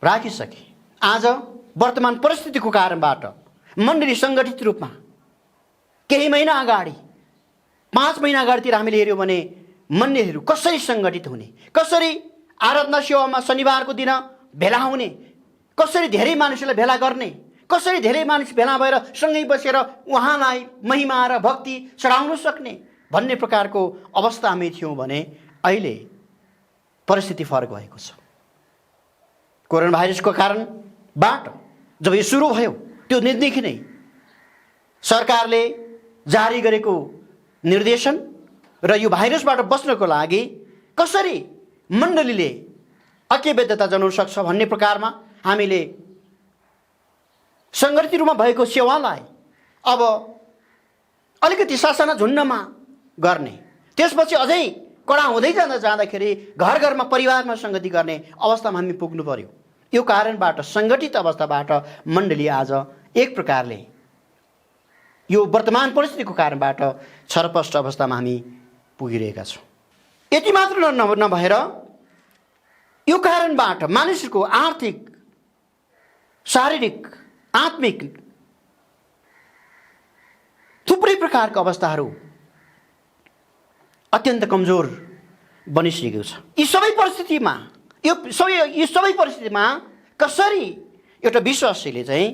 राखिसकेँ। आज वर्तमान परिस्थितिको कारणबाट मण्डली सङ्गठित रूपमा केही महिना अगाडि, 5 महिना अगाडितिर हामीले हेऱ्यौँ भने मण्डलीहरू कसरी सङ्गठित हुने, कसरी आराधना सेवामा शनिबारको दिन भेला हुने, कसरी धेरै मानिसहरूलाई भेला गर्ने, कसरी धेरै मानिस भेला भएर सँगै बसेर उहाँलाई महिमा र भक्ति चढाउन सक्ने भन्ने प्रकारको अवस्था हामी थियौँ भने अहिले परिस्थिति फरक भएको छ। कोरोना भाइरसको कारणबाट जब यो सुरु भयो त्यो दिनदेखि नै सरकारले जारी गरेको निर्देशन र यो भाइरसबाट बच्नको लागि कसरी मण्डलीले ऐक्यबद्धता जनाउन सक्छ भन्ने प्रकारमा हामीले सङ्गठित रूपमा भएको सेवालाई अब अलिकति सासाना झुन्डमा गर्ने, त्यसपछि अझै कडा हुँदै जाँदाखेरि घर घरमा परिवारमा सङ्गति गर्ने अवस्थामा हामी पुग्नु पर्यो। यो कारणबाट सङ्गठित अवस्थाबाट मण्डली आज एक प्रकारले यो वर्तमान परिस्थितिको कारणबाट छरपष्ट अवस्थामा हामी पुगिरहेका छौँ। यति मात्र नभएर यो कारणबाट मानिसको आर्थिक, शारीरिक, आत्मिक थुप्रै प्रकारका अवस्थाहरू अत्यन्त कमजोर बनिसकेको छ। यी सबै परिस्थितिमा कसरी एउटा विश्वासीले चाहिँ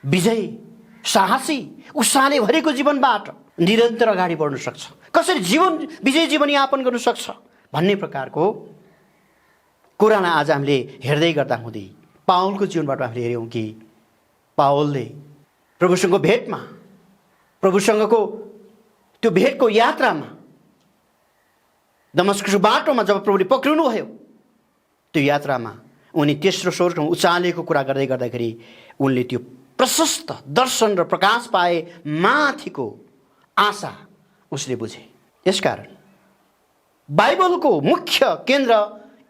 विजय, साहसी, उत्साहले भरेको जीवनबाट निरन्तर अगाडि बढ्न सक्छ, कसरी विजय जीवनयापन गर्न सक्छ भन्ने प्रकारको कुरालाई आज हामीले हेर्दै गर्दा हुँदै पावलको जीवनबाट हामीले हेऱ्यौँ कि पावलले प्रभुसँगको भेटमा, प्रभुसँगको त्यो भेटको यात्रामा, दमस्कस बाटोमा जब प्रभुले पक्रिनुभयो त्यो यात्रामा उनी तेस्रो स्वर्गमा उचालेको कुरा गर्दै गर्दाखेरि उनले त्यो प्रशस्त दर्शन र प्रकाश पाए माथिको आशा उसले बुझे। यसकारण बाइबलको मुख्य केन्द्र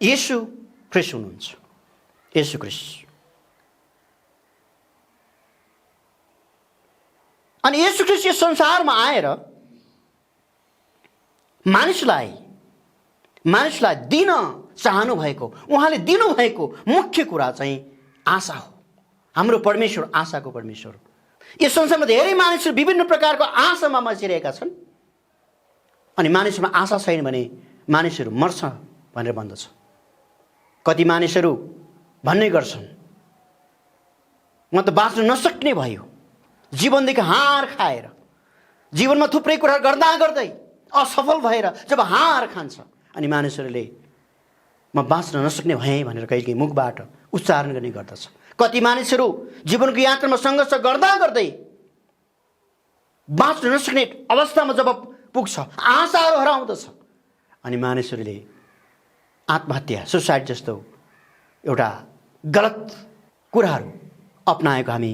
येशू ख्रिस्ट हुनुहुन्छ। येशू ख्रिस्ट। अनि येशू ख्रिस्ट यस संसारमा आएर मानिसलाई दिन चाहनु भएको, उहाँले दिनुभएको मुख्य कुरा चाहिँ आशा हो। हाम्रो परमेश्वर आशाको परमेश्वर हो। यस संसारमा धेरै मानिसहरू विभिन्न प्रकारको आशामा बसिरहेका छन्। अनि मानिसमा आशा छैन भने मानिसहरू मर्छ भनेर भन्दछ। कति मानिसहरू भन्ने गर्छन् म त बाँच्न नसक्ने भयो, जीवनदेखि हार खाएर, जीवनमा थुप्रै कुरा गर्दा गर्दै असफल भएर जब हार खान्छ अनि मानिसहरूले म बाँच्न नसक्ने भएँ भनेर कहिलेकाहीँ मुखबाट उच्चारण गर्ने गर्दछ। कति मानिसहरू जीवनको यात्रामा सङ्घर्ष गर्दा गर्दै बाँच्न नसक्ने अवस्थामा जब पुग्छ, आशाहरू हराउँदछ अनि मानिसहरूले आत्महत्या, सुसाइड जस्तो एउटा गलत कुराहरू अपनाएको हामी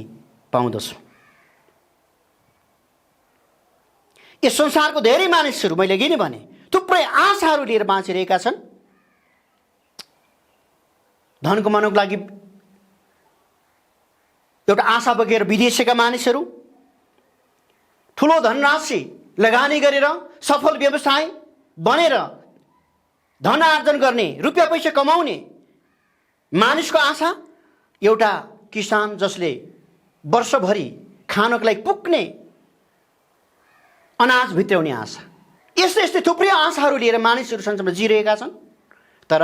पाउँदछौँ। यस संसारको धेरै मानिसहरू मैले अघि नै भने थुप्रै आशाहरू लिएर बाँचिरहेका छन्। धन कमाउनको लागि एउटा आशा बोकेर विदेशका मानिसहरू ठुलो धनराशि लगानी गरेर सफल व्यवसाय बनेर धन आर्जन गर्ने, रुपियाँ पैसा कमाउने मानिसको आशा एउटा किसान जसले वर्षभरि खानको लागि पुग्ने अनाज भित्राउने आशा। यस्तै यस्तै थुप्रै आशाहरू लिएर मानिसहरू संसारमा जिरहेका छन्। तर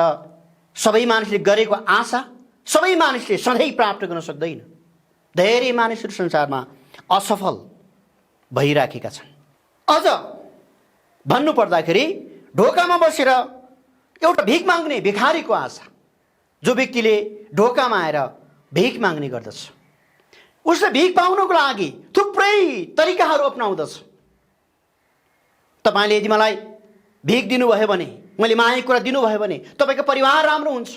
सबै मानिसले गरेको आशा सबै मानिसले सधैँ प्राप्त गर्न सक्दैन। धेरै मानिसहरू संसारमा असफल भइराखेका छन्। अझ भन्नुपर्दाखेरि ढोकामा बसेर एउटा भिख माग्ने भिखारीको आशा, जो व्यक्तिले ढोकामा आएर भिख माग्ने गर्दछ, उसले भिख पाउनको लागि थुप्रै तरिकाहरू अपनाउँदछ। तपाईँले यदि मलाई भिख दिनुभयो भने, मैले मागेको कुरा दिनुभयो भने तपाईँको परिवार राम्रो हुन्छ,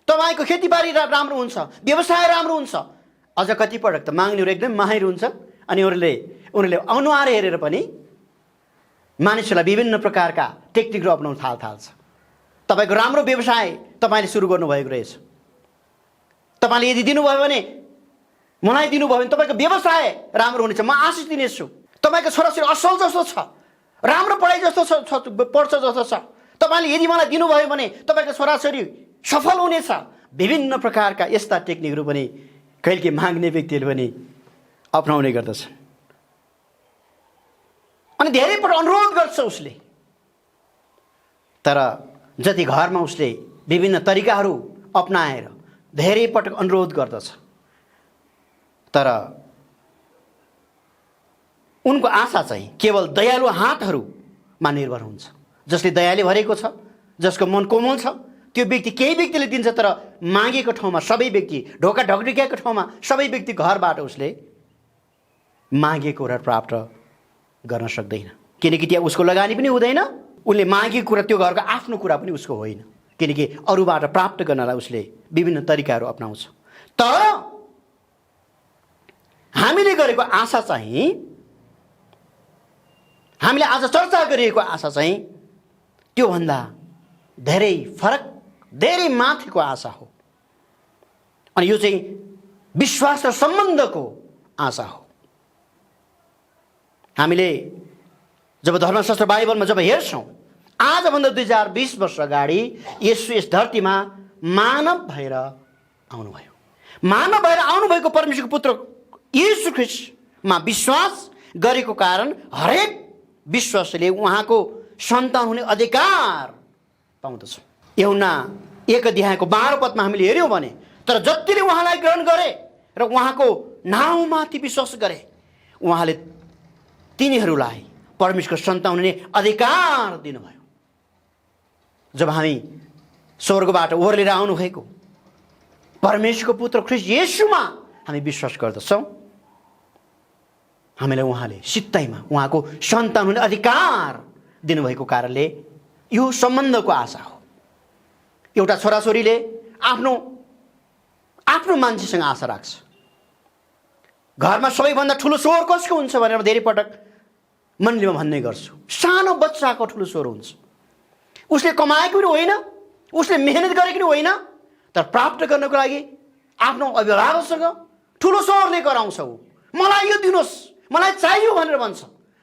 तपाईँको खेतीबारी राम्रो हुन्छ, व्यवसाय राम्रो हुन्छ। अझ कतिपटक त माग्नेहरू एकदम माहिर हुन्छ अनि उनीहरूले अनुहार हेरेर पनि मानिसहरूलाई विभिन्न प्रकारका टेक्निकहरू अपनाउन थाल्छ। तपाईँको राम्रो व्यवसाय तपाईँले सुरु गर्नुभएको रहेछ, तपाईँले यदि दिनुभयो भने, मलाई दिनुभयो भने तपाईँको व्यवसाय राम्रो हुनेछ, म आशिष दिनेछु। तपाईँको छोराछोरी असल जस्तो छ, राम्रो पढाइ जस्तो पढ्छ जस्तो छ, तपाईँले यदि मलाई दिनुभयो भने तपाईँको छोराछोरी सफल हुनेछ। विभिन्न प्रकारका यस्ता टेक्निकहरू पनि कहिलेकाहीँ माग्ने व्यक्तिहरू पनि अपनाउने गर्दछन्। अनि धेरैपल्ट अनुरोध गर्छ उसले, तर जति घरमा उसले विभिन्न तरिकाहरू अपनाएर धेरै पटक अनुरोध गर्दछ, तर उनको आशा चाहिँ केवल दयालु हातहरूमा निर्भर हुन्छ। जसले दयाले भरेको छ, जसको मन कोमल छ, त्यो व्यक्ति केही व्यक्तिले दिन्छ, तर मागेको ठाउँमा सबै व्यक्ति, ढोका ढकढकिएको ठाउँमा सबै व्यक्ति घरबाट उसले मागेको कुरा प्राप्त गर्न सक्दैन, किनकि त्यहाँ उसको लगानी पनि हुँदैन। उसले मागेको कुरा त्यो घरको आफ्नो कुरा पनि उसको होइन, किनकि अरूबाट प्राप्त गर्नलाई उसले विभिन्न तरिकाहरू अपनाउँछ। तर हामीले गरेको आशा चाहिँ, हामीले आज चर्चा गरिएको आशा चाहिँ त्योभन्दा धेरै फरक, धेरै माथिको आशा हो। अनि यो चाहिँ विश्वास र सम्बन्धको आशा हो। हामीले जब धर्मशास्त्र बाइबलमा जब हेर्छौँ, आजभन्दा 2020 वर्ष अगाडि येशू यस धरतीमा मानव भएर आउनुभयो। मानव भएर आउनुभएको परमेश्वरको पुत्र येशू ख्रीष्टमा विश्वास गरेको कारण हरेक विश्वासले उहाँको सन्तान हुने अधिकार पाउँदछ। यूहन्ना 1:12 हामीले हेऱ्यौँ भने, तर जतिले उहाँलाई ग्रहण गरे र उहाँको नाउँमाथि विश्वास गरे, उहाँले तिनीहरूलाई परमेश्वरको सन्तान हुने अधिकार दिनुभयो। जब हामी स्वर्गबाट ओर्लेर आउनुभएको परमेश्वरको पुत्र ख्रीष्ट येशूमा हामी विश्वास गर्दछौँ, हामीलाई उहाँले सित्तैमा उहाँको सन्तान हुने अधिकार दिनुभएको कारणले यो सम्बन्धको आशा हो। एउटा छोराछोरीले आफ्नो आफ्नो मान्छेसँग आशा राख्छ। घरमा सबैभन्दा ठुलो स्वर कसको हुन्छ भनेर धेरै पटक मनले भन्ने गर्छु, सानो बच्चाको ठुलो स्वर हुन्छ। उसले कमाएको पनि होइन, उसले मेहनत गरेको पनि होइन, तर प्राप्त गर्नको लागि आफ्नो अभिभावकसँग ठुलो स्वरले कराउँछ। ऊ मलाई यो दिनुहोस्, मलाई चाहियो भनेर भन्छ।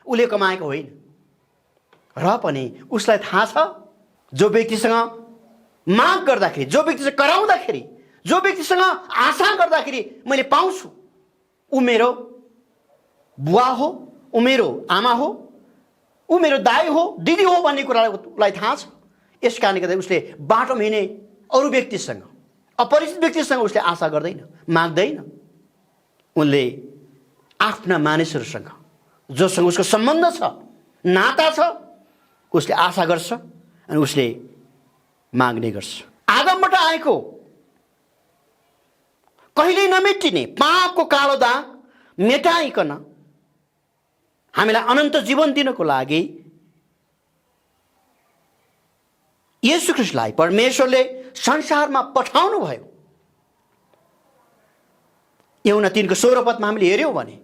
उसले कमाएको होइन, र पनि उसलाई थाहा छ जो व्यक्तिसँग माग गर्दाखेरि, जो व्यक्तिसँग कराउँदाखेरि, जो व्यक्तिसँग आशा गर्दाखेरि मैले पाउँछु, ऊ मेरो बुवा हो, ऊ मेरो आमा हो, ऊ मेरो दाइ हो, दिदी हो भन्ने कुरालाई उसलाई थाहा छ। यस कारणले गर्दा उसले बाटोमा हिँड्ने अरू व्यक्तिसँग, अपरिचित व्यक्तिसँग उसले आशा गर्दैन, माग्दैन। उनले आफ्ना मानिसहरूसँग जोसँग उसको सम्बन्ध छ, नाता छ, उसले आशा गर्छ अनि उसले माग्ने गर्छ। आदमबाट आएको कहिल्यै नमेटिने पापको कालो दाग मेटाइकन हामीलाई अनन्त जीवन दिनको लागि येशू ख्रीष्टलाई परमेश्वरले संसारमा पठाउनु भयो। यूहन्ना 3:16 हामीले हेऱ्यौँ भने,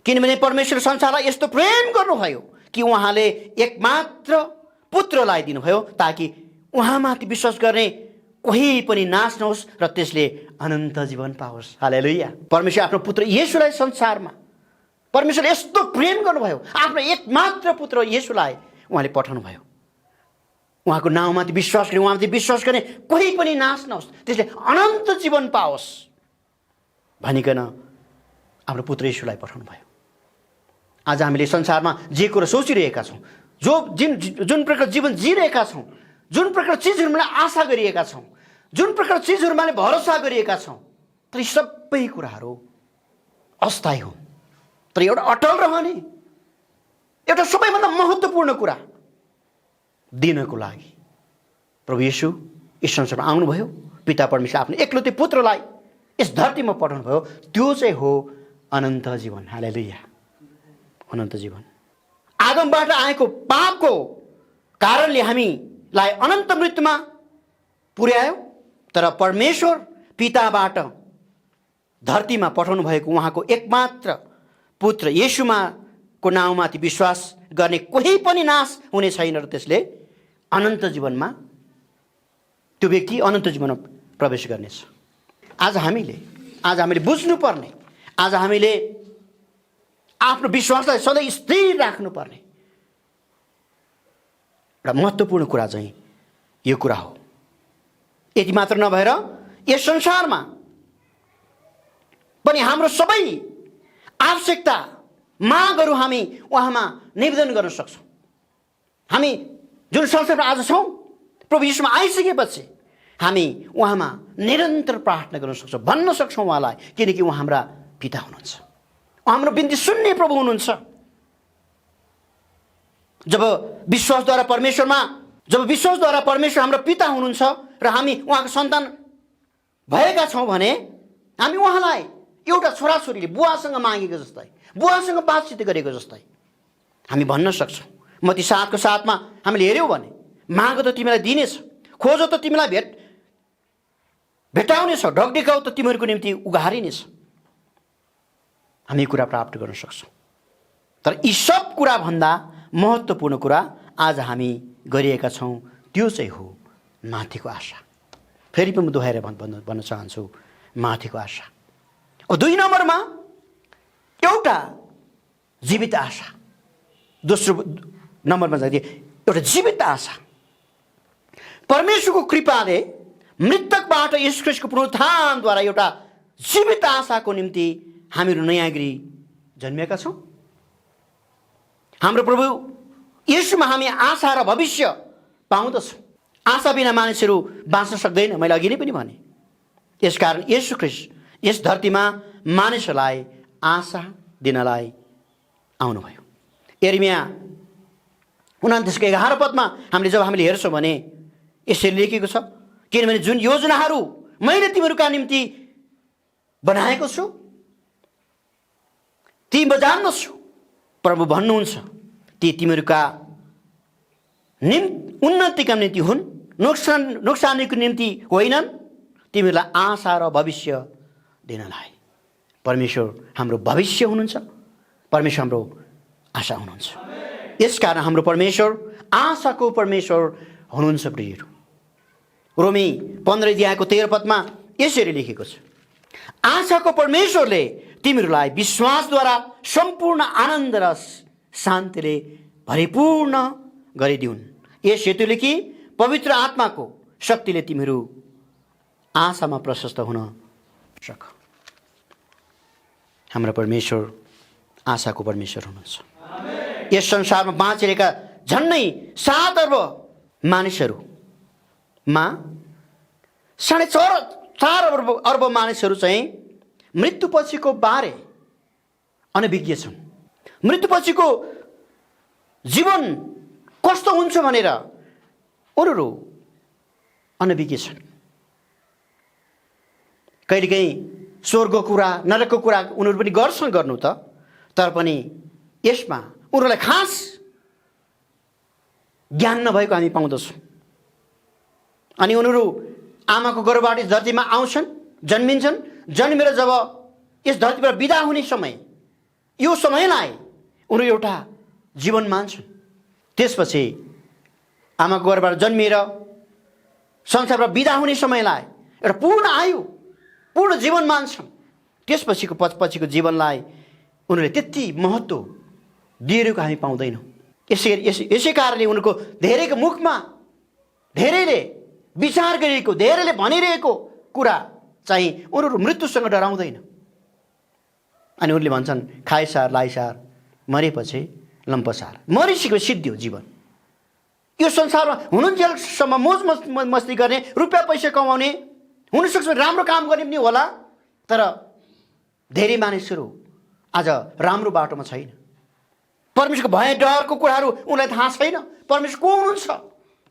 किनभने परमेश्वर संसारलाई यस्तो प्रेम गर्नुभयो कि उहाँले एकमात्र पुत्रलाई दिनुभयो ताकि उहाँमाथि विश्वास गर्ने कोही पनि नाश नहोस् र त्यसले अनन्त जीवन पाओस्। हालेलुया। परमेश्वर आफ्नो पुत्र येशूलाई संसारमा, परमेश्वरले यस्तो प्रेम गर्नुभयो, आफ्नो एकमात्र पुत्र येशूलाई उहाँले पठाउनु भयो। उहाँको नाउँमाथि विश्वास गर्ने, उहाँमाथि विश्वास गर्ने कोही पनि नाश नहोस्, त्यसले अनन्त जीवन पाओस् भनिकन आफ्नो पुत्र येशूलाई पठाउनु भयो। आज हामीले संसारमा जे कुरा सोचिरहेका छौँ, जुन प्रकार जीवन जिरहेका छौँ, जुन प्रकार चिजहरूमा आशा गरिएका छौँ, जुन प्रकार चिजहरूमा भरोसा गरिएका छौँ, तर यी सबै कुराहरू अस्थायी हुन्। तर एउटा अटल रहने, एउटा सबैभन्दा महत्त्वपूर्ण कुरा दिनको लागि प्रभु येशू यस संसारमा आउनुभयो। पिता परमेश्वर आफ्नो एकलौटे पुत्रलाई यस धरतीमा पठाउनु भयो। त्यो चाहिँ हो अनन्त जीवन। हालेलुया। अनन्त जीवन आदमबाट आएको पापको कारणले हामीलाई अनन्त मृत्युमा पुर्यायो, तर परमेश्वर पिताबाट धरतीमा पठाउनु भएको उहाँको एकमात्र पुत्र येशूमा को नाउँमाथि विश्वास गर्ने कोही पनि नाश हुने छैन र त्यसले अनन्त जीवनमा, त्यो व्यक्ति अनन्त जीवनमा प्रवेश गर्नेछ। आज हामीले बुझ्नुपर्ने, आज हामीले आफ्नो विश्वासलाई सधैँ स्थिर राख्नुपर्ने एउटा महत्त्वपूर्ण कुरा चाहिँ यो कुरा हो। यति मात्र नभएर यस संसारमा पनि हाम्रो सबै आवश्यकता, मागहरू हामी उहाँमा निवेदन गर्न सक्छौँ। हामी जुन संसारमा आज छौँ, प्रभु यीशुमा आइसकेपछि हामी उहाँमा निरन्तर प्रार्थना गर्न सक्छौँ, भन्न सक्छौँ उहाँलाई, किनकि उहाँ हाम्रा पिता हुनुहुन्छ, हाम्रो बिन्ती सुन्ने प्रभु हुनुहुन्छ। जब विश्वासद्वारा परमेश्वर हाम्रो पिता हुनुहुन्छ र हामी उहाँको सन्तान भएका छौँ भने हामी उहाँलाई एउटा छोराछोरीले बुवासँग मागेको जस्तै, बुवासँग बातचित गरेको जस्तै हामी भन्न सक्छौँ। मत्ती 7:7 हामीले हेऱ्यौँ भने माग त तिमीलाई दिनेछ, खोज त तिमीलाई भेटाउनेछ, ढकढकाउ त तिमीहरूको निम्ति उघारिनेछ। हामी कुरा प्राप्त गर्न सक्छौँ। तर यी सब कुराभन्दा महत्त्वपूर्ण कुरा आज हामी गरिएका छौँ, त्यो चाहिँ हो माथिको आशा। फेरि पनि म दोहोऱ्याएर भन्न चाहन्छु, माथिको आशा। 2 नम्बरमा एउटा जीवित आशा, दोस्रो नम्बरमा जाँदा एउटा जीवित आशा। परमेश्वरको कृपाले मृतकबाट येशू ख्रीष्टको पुनरुत्थानद्वारा एउटा जीवित आशाको निम्ति हामीहरू नयाँ गरी जन्मिएका छौँ। हाम्रो प्रभु येशूमा हामी आशा र भविष्य पाउँदछौँ। आशा बिना मानिसहरू बाँच्न सक्दैन, मैले अघि नै पनि भने। यसकारण येशू ख्रीष्ट यस धरतीमा मानिसहरूलाई आशा दिनलाई आउनुभयो। यिर्मया 29:11 जब हामीले हेर्छौँ भने यसरी लेखेको छ, किनभने जुन योजनाहरू मैले तिमीहरूका निम्ति बनाएको छु ती म जान्दछु। प्रभु भन्नुहुन्छ ती तिमीहरूका उन्नतिका निम्ति हुन्, नोक्सानीको निम्ति होइनन्, तिमीहरूलाई आशा र भविष्य दिनलाई। परमेश्वर हाम्रो भविष्य हुनुहुन्छ, परमेश्वर हाम्रो आशा हुनुहुन्छ। यसकारण हाम्रो परमेश्वर आशाको परमेश्वर हुनुहुन्छ। प्रियहरू, रोमी 15:13 यसरी लेखेको छ, आशाको परमेश्वरले तिमीहरूलाई विश्वासद्वारा सम्पूर्ण आनन्द र शान्तिले भरिपूर्ण गरिदिउन्। यस हेतुले कि पवित्र आत्माको शक्तिले तिमीहरू आशामा प्रशस्त हुन सक। हाम्रो परमेश्वर आशाको परमेश्वर हुनुहुन्छ। यस संसारमा बाँचिरहेका झन्डै 7 अर्ब मानिसहरूमा 4.5 अर्ब मानिसहरू चाहिँ मृत्युपछिको बारे अनभिज्ञ छन्। मृत्युपछिको जीवन कस्तो हुन्छ भनेर उनीहरू अनभिज्ञ छन्। कहिलेकाहीँ स्वर्गको कुरा, नरकको कुरा उनीहरू पनि गर्छन् गर्नु त, तर पनि यसमा उनीहरूलाई खास ज्ञान नभएको हामी पाउँदछौँ। अनि उनीहरू आमाको गर्भबाट धरतीमा आउँछन्, जन्मिन्छन्, जन्मेर जब यस धरतीबाट बिदा हुने समय, यो समयलाई उनीहरू एउटा जीवन मान्छन्। त्यसपछि आमाको गर्भबाट जन्मिएर संसारबाट बिदा हुने समयलाई एउटा पूर्ण आयु, पूर्ण जीवन मान्छन्। पछिको जीवनलाई उनीहरूले त्यति महत्त्व दिएको हामी पाउँदैनौँ। यसै कारणले उनीहरूको धेरैको मुखमा धेरैले विचार गरिएको, धेरैले भनिरहेको कुरा चाहिँ उनीहरू मृत्युसँग डराउँदैन। अनि उनीहरूले भन्छन् खाइसार लाइसार, मरेपछि लम्पसार, मरिसकेपछि सिद्धियो जीवन। यो संसारमा हुनुन्जेलसम्म मोज मस्ती गर्ने, रुपियाँ पैसा कमाउने, हुनसक्छ राम्रो काम गर्ने पनि होला, तर धेरै मानिसहरू आज राम्रो बाटोमा छैन। परमेश्वरको भय डरको कुराहरू उनीलाई थाहा छैन, परमेश्वर को हुनुहुन्छ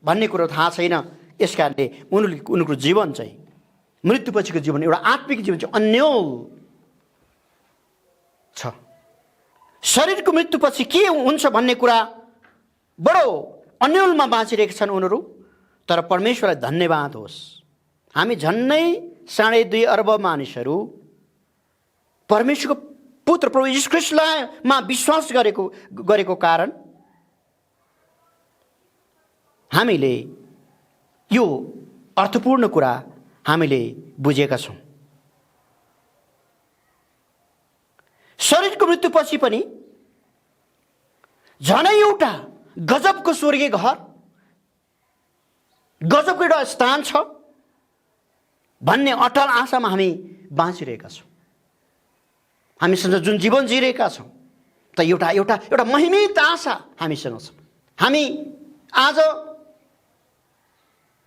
भन्ने कुरो थाहा छैन। यसकारणले उनीहरूको जीवन चाहिँ, मृत्युपछिको जीवन एउटा आत्मिक जीवन चाहिँ अन्योल छ। शरीरको मृत्युपछि के हुन्छ भन्ने कुरा बडो अन्योलमा बाँचिरहेका छन् उनीहरू। तर परमेश्वरलाई धन्यवाद होस्, हामी झन्नै 2.5 अर्ब मानिसहरू परमेश्वरको पुत्र प्रभु यीशु ख्रीष्टमा विश्वास गरेको कारण हामीले यो अर्थपूर्ण कुरा हामीले बुझेका छौँ। शरीरको मृत्युपछि पनि झनै एउटा गजबको स्वर्गीय घर, गजबको एउटा स्थान छ भन्ने अटल आशामा हामी बाँचिरहेका छौँ। हामीसँग जुन जीवन जिरहेका छौँ त एउटा महिमित आशा हामीसँग छ। हामी आज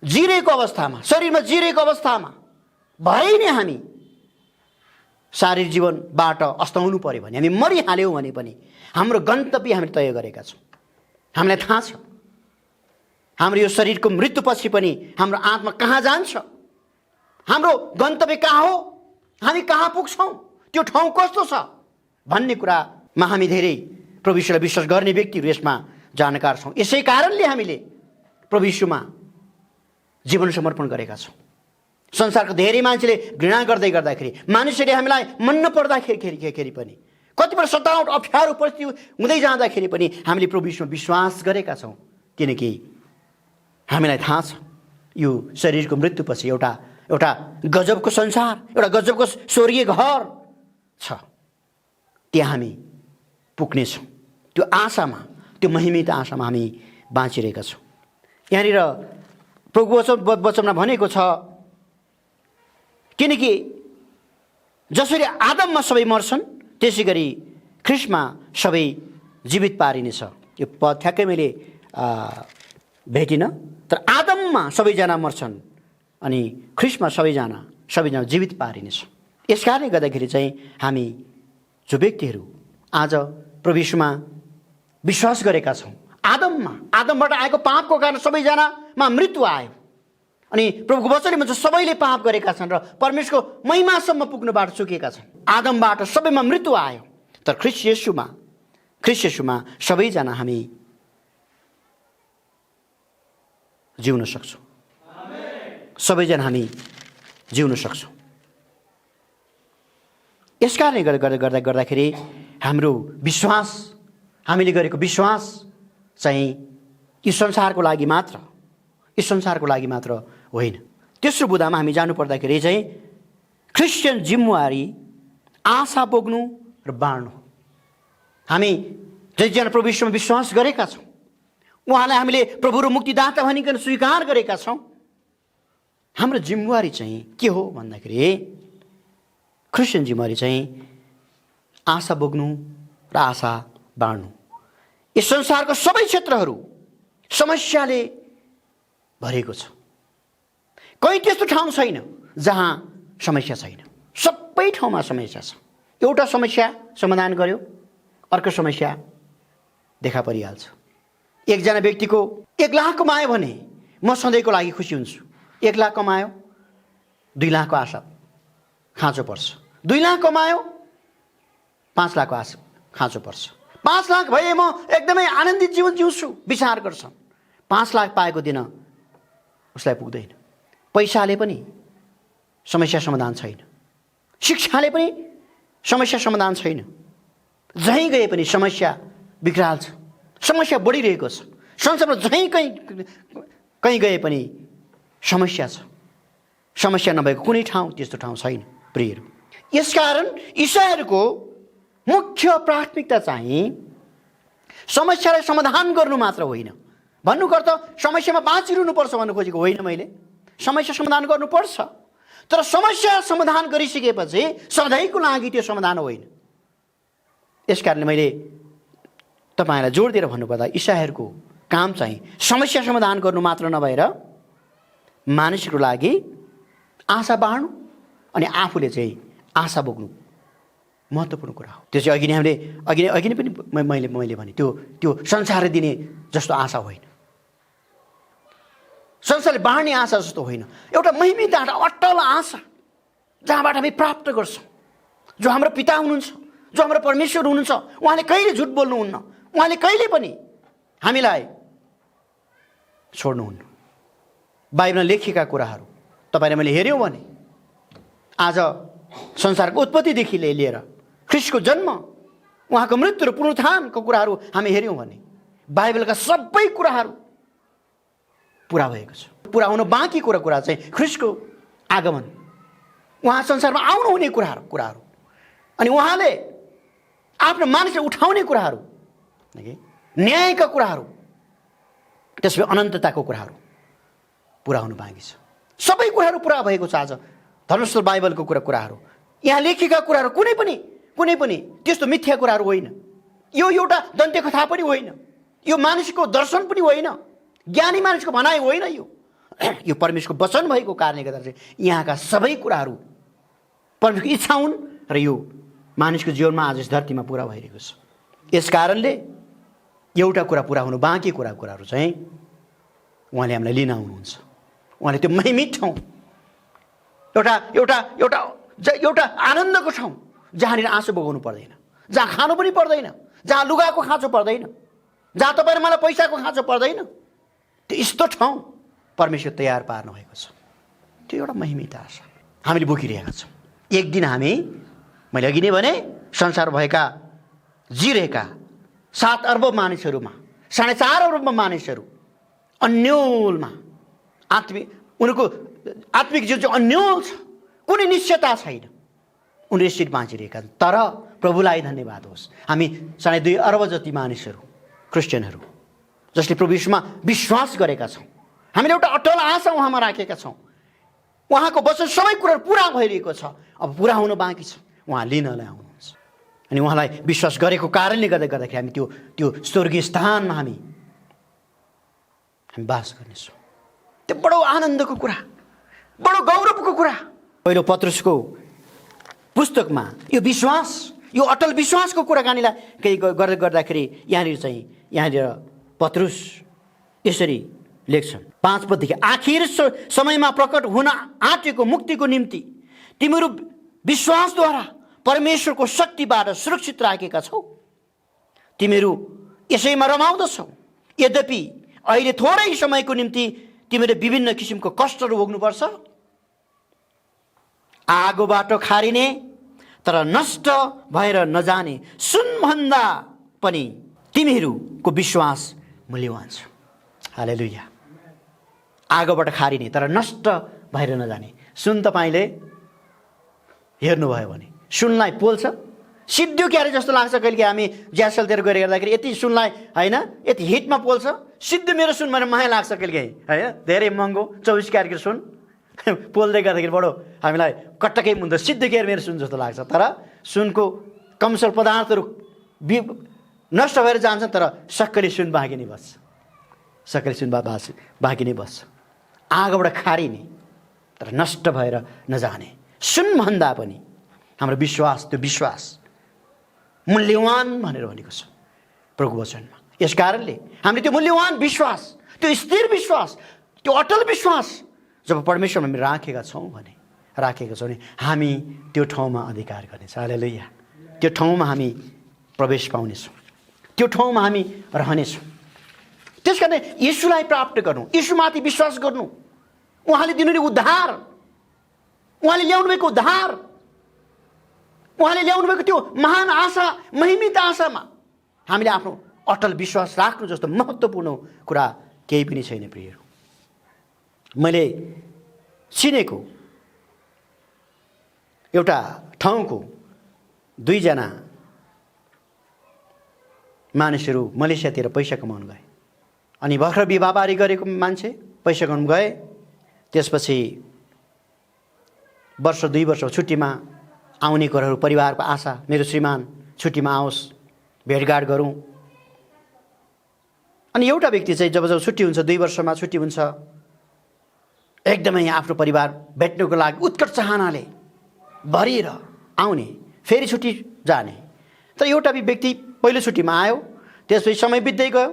जिरहेको अवस्थामा, शरीरमा जिरहेको अवस्थामा भए नै हामी शारीरिक जीवनबाट अस्ताउनु पर्यो भने, हामी मरिहाल्यौँ भने पनि हाम्रो गन्तव्य हामीले तय गरेका छौँ। हामीलाई थाहा छ हाम्रो यो शरीरको मृत्युपछि पनि हाम्रो आत्मा कहाँ जान्छ, हाम्रो गन्तव्य कहाँ हो, हामी कहाँ पुग्छौँ, त्यो ठाउँ कस्तो छ भन्ने कुरामा हामी धेरै प्रभु यीशुलाई विश्वास गर्ने व्यक्तिहरू यसमा जानकार छौँ। यसै कारणले हामीले प्रभु यीशुमा जीवन समर्पण गरेका छौँ। संसारको धेरै मान्छेले घृणा गर्दै गर्दाखेरि, मानिसहरूले हामीलाई मन नपर्दाखेरि पनि, कतिपय सतावट अप्ठ्यारो परिस्थिति हुँदै जाँदाखेरि पनि हामीले प्रभु यीशुमा विश्वास गरेका छौँ, किनकि हामीलाई थाहा छ यो शरीरको मृत्युपछि एउटा गजबको संसार, एउटा गजबको स्वर्गीय घर छ, त्यहाँ हामी पुग्नेछौँ। त्यो आशामा, त्यो महिमित आशामा हामी बाँचिरहेका छौँ। यहाँनिर प्रभु वचनमा भनेको छ, किनकि जसरी आदममा सबै मर्छन् त्यसै गरी ख्रिस्टमा सबै जीवित पारिनेछ। यो पद ठ्याक्कै मैले भेटिनँ, तर आदममा सबैजना मर्छन् अनि ख्रिस्टमा सबैजना जीवित पारिनेछ। यस कारणले गर्दाखेरि चाहिँ हामी जो व्यक्तिहरू आज प्रभु यीशुमा विश्वास गरेका छौँ, आदमबाट आएको पापको कारण सबैजनामा मृत्यु आयो अनि प्रभुको वचनले भन्छ सबैले पाप गरेका छन् र परमेश्वरको महिमासम्म पुग्नबाट चुकेका छन्। आदमबाट सबैमा मृत्यु आयो, तर ख्रिस्ट येशूमा सबैजना हामी जिउन सक्छौँ। सबैजना हामी जिउन सक्छौँ। यस कारणले गर्दाखेरि हाम्रो विश्वास, हामीले गरेको विश्वास चाहिँ यो संसारको लागि मात्र होइन। तेस्रो बुँदामा हामी जानुपर्दाखेरि चाहिँ क्रिस्चियन जिम्मेवारी आशा बोक्नु र बाँड्नु। हामी जतिजना प्रभु यीशुमा विश्वास गरेका छौँ, उहाँलाई हामीले प्रभु र मुक्तिदाता भनिकन स्वीकार गरेका छौँ, हाम्रो जिम्मेवारी चाहिँ के हो भन्दाखेरि क्रिस्चियन जिम्मेवारी चाहिँ आशा बोक्नु र आशा बाँड्नु। यस संसारको सबै क्षेत्रहरू समस्याले भरेको छ। कहीँ त्यस्तो ठाउँ छैन जहाँ समस्या छैन, सबै ठाउँमा समस्या छ। एउटा समस्या समाधान गर्यो अर्को समस्या देखा परिहाल्छ। एकजना व्यक्तिको 1 लाख कमायो भने म सधैँको लागि खुसी हुन्छु। 1 लाख कमायो, 2 लाखको आशा खाँचो पर्छ। 2 लाख कमायो, 5 लाखको आशा खाँचो पर्छ। 5 लाख भए म एकदमै आनन्दित जीवन जिउँछु विचार गर्छ। 5 लाख पाएको दिन उसलाई पुग्दैन। पैसाले पनि समस्या समाधान छैन, शिक्षाले पनि समस्या समाधान छैन। जहीँ गए पनि समस्या बिग्राल छ, समस्या बढिरहेको छ। संसारमा जहीँ कहीँ गए पनि समस्या छ। समस्या नभएको कुनै ठाउँ त्यस्तो ठाउँ छैन प्रियहरू। यसकारण ईसाईहरूको मुख्य प्राथमिकता चाहिँ समस्यालाई समाधान गर्नु मात्र होइन। भन्नुको अर्थ समस्यामा बाँचिरहनुपर्छ भन्नु खोजेको होइन मैले। समस्या समाधान गर्नुपर्छ, तर समस्या समाधान गरिसकेपछि सधैँको लागि त्यो समाधान होइन। यसकारणले मैले तपाईँलाई जोड दिएर भन्नुपर्दा ईसाईहरूको काम चाहिँ समस्या समाधान गर्नु मात्र नभएर मानिसको लागि आशा बाँड्नु अनि आफूले चाहिँ आशा बोक्नु महत्त्वपूर्ण कुरा हो। त्यो चाहिँ अघि नै पनि मैले भने त्यो संसारले दिने जस्तो आशा होइन, संसारले बाँड्ने आशा जस्तो होइन। एउटा महिमित अटल आशा जहाँबाट हामी प्राप्त गर्छौँ। जो हाम्रो पिता हुनुहुन्छ, जो हाम्रो परमेश्वर हुनुहुन्छ, उहाँले कहिले झुट बोल्नुहुन्न, उहाँले कहिले पनि हामीलाई छोड्नुहुन्न। बाइबलमा लेखिएका कुराहरू तपाईँले मैले हेऱ्यौँ भने आज संसारको उत्पत्तिदेखि लिएर ख्रिस्टको जन्म, उहाँको मृत्यु र पुनरुत्थानको कुराहरू हामी हेऱ्यौँ भने बाइबलका सबै कुराहरू पुरा भएको छ। पुरा हुन बाँकी कुरा चाहिँ ख्रिस्टको आगमन, उहाँ संसारमा आउनुहुने कुराहरू अनि उहाँले आफ्नो मानिसलाई उठाउने कुराहरू, न्यायका कुराहरू, त्यसपछि अनन्तताको कुराहरू पुरा हुनु बाँकी छ। सबै कुराहरू पुरा भएको छ। आज धर्मशास्त्र बाइबलको कुराहरू, यहाँ लेखेका कुराहरू कुनै पनि त्यस्तो मिथ्या कुराहरू होइन। यो एउटा दन्त्य कथा पनि होइन, यो मानिसको दर्शन पनि होइन, ज्ञानी मानिसको भनाइ होइन। यो परमेश्वरको वचन भएको कारणले गर्दा चाहिँ यहाँका सबै कुराहरू परमेश्वरको इच्छा हुन् र यो मानिसको जीवनमा आज यस धरतीमा पुरा भइरहेको छ। यस कारणले एउटा कुरा पुरा हुनु बाँकी कुराहरू चाहिँ उहाँले हामीलाई लिन आउनुहुन्छ। उहाँले त्यो महिमित ठाउँ, एउटा आनन्दको ठाउँ, जहाँनिर आँसु बगाउनु पर्दैन, जहाँ खानु पनि पर्दैन, जहाँ लुगाको खाँचो पर्दैन, जहाँ तपाईँ मलाई पैसाको खाँचो पर्दैन, त्यो यस्तो ठाउँ परमेश्वर तयार पार्नु भएको छ। त्यो एउटा महिमिता छ, हामीले बोकिरहेका छौँ। एक दिन हामी, मैले अघि नै भने, संसार भएका जिरहेका 7 अर्ब मानिसहरूमा 4.5 अर्ब मानिसहरू अन्योलमा उनीहरूको आत्मिक जीवन चाहिँ अन्योल छ, कुनै निश्चयता छैन, उनीहरू यसरी बाँचिरहेका छन्। तर प्रभुलाई धन्यवाद होस्, हामी 2.5 अर्ब जति मानिसहरू, क्रिस्चियनहरू, जसले प्रभु यीशुमा विश्वास गरेका छौँ, हामीले एउटा अटल आशा उहाँमा राखेका छौँ। उहाँको वचन सबै कुरा पुरा भइरहेको छ, अब पुरा हुन बाँकी छ, उहाँ लिनलाई आउनुहुन्छ। अनि उहाँलाई विश्वास गरेको कारणले गर्दाखेरि हामी त्यो स्वर्गीय स्थानमा हामी बास गर्नेछौँ। त्यो बडो आनन्दको कुरा, बडो गौरवको कुरा। पहिलो पत्रुसको पुस्तकमा यो विश्वास, यो अटल विश्वासको कुराकानीलाई केही गर्दाखेरि यहाँनिर पत्रुस यसरी लेख्छन् 5 पददेखि, आखिर समयमा प्रकट हुन आँटेको मुक्तिको निम्ति तिमीहरू विश्वासद्वारा परमेश्वरको शक्तिबाट सुरक्षित राखेका छौ। तिमीहरू यसैमा रमाउँदछौ। यद्यपि अहिले थोरै समयको निम्ति तिमीले विभिन्न किसिमको कष्टहरू भोग्नुपर्छ, आगोबाट खारिने तर नष्ट भएर नजाने सुनभन्दा पनि तिमीहरूको विश्वास मूल्यवान छ। हालेलुया। आगोबाट खारिने तर नष्ट भएर नजाने सुन। तपाईँले हेर्नुभयो भने सुनलाई पोल्छ, सिद्धो क्यारे जस्तो लाग्छ। कहिले हामी ग्यास सेलतिर गएर हेर्दाखेरि यति सुनलाई होइन यति हिटमा पोल्छ, सिद्धो मेरो सुन भनेर माया लाग्छ कहिलेकाहीँ होइन। धेरै महँगो 24 क्यारेटको सुन पोल्दै गर्दाखेरि बडो हामीलाई कट्टकै मुन्द सिद्धो क्यारे मेरो सुन जस्तो लाग्छ। तर सुनको कमसल पदार्थहरू नष्ट भएर जान्छन्, तर सक्कली सुन बाँकी नै बस्छ, सक्कली सुन बाँकी नै बस्छ। आगोबाट खारिने तर नष्ट भएर नजाने सुनभन्दा पनि हाम्रो विश्वास, त्यो विश्वास मूल्यवान भनेर भनेको छ प्रभु वचनमा। यस कारणले हामीले त्यो मूल्यवान विश्वास, त्यो स्थिर विश्वास, त्यो अटल विश्वास जब परमेश्वरमा हामी राखेका छौँ भने हामी त्यो ठाउँमा अधिकार गर्नेछ। हालेलुया। त्यो ठाउँमा हामी प्रवेश पाउनेछौँ, त्यो ठाउँमा हामी रहनेछौँ। त्यस कारण यीशुलाई प्राप्त गर्नु, यीशुमाथि विश्वास गर्नु, उहाँले दिनुहुने उद्धार, उहाँले ल्याउनुभएको उद्धार, उहाँले ल्याउनुभएको त्यो महान आशा, महिमित आशामा हामीले आफ्नो अटल विश्वास राख्नु जस्तो महत्त्वपूर्ण कुरा केही पनि छैन। प्रियहरू, मैले चिनेको एउटा ठाउँको 2 जना मानिसहरू मलेसियातिर पैसा कमाउनु गए। अनि भर्खर विवाहबारी गरेको मान्छे पैसा कमाउनु गए। त्यसपछि वर्ष 2 वर्ष छुट्टीमा आउने कुराहरू, परिवारको आशा, मेरो श्रीमान छुट्टीमा आओस्, भेटघाट गरौँ। अनि एउटा व्यक्ति चाहिँ जब छुट्टी हुन्छ, 2 वर्षमा छुट्टी हुन्छ, एकदमै आफ्नो परिवार भेट्नुको लागि उत्कट चाहनाले भरिएर आउने, फेरि छुट्टी जाने। तर एउटा व्यक्ति पहिलो छुट्टीमा आयो, त्यसपछि समय बित्दै गयो,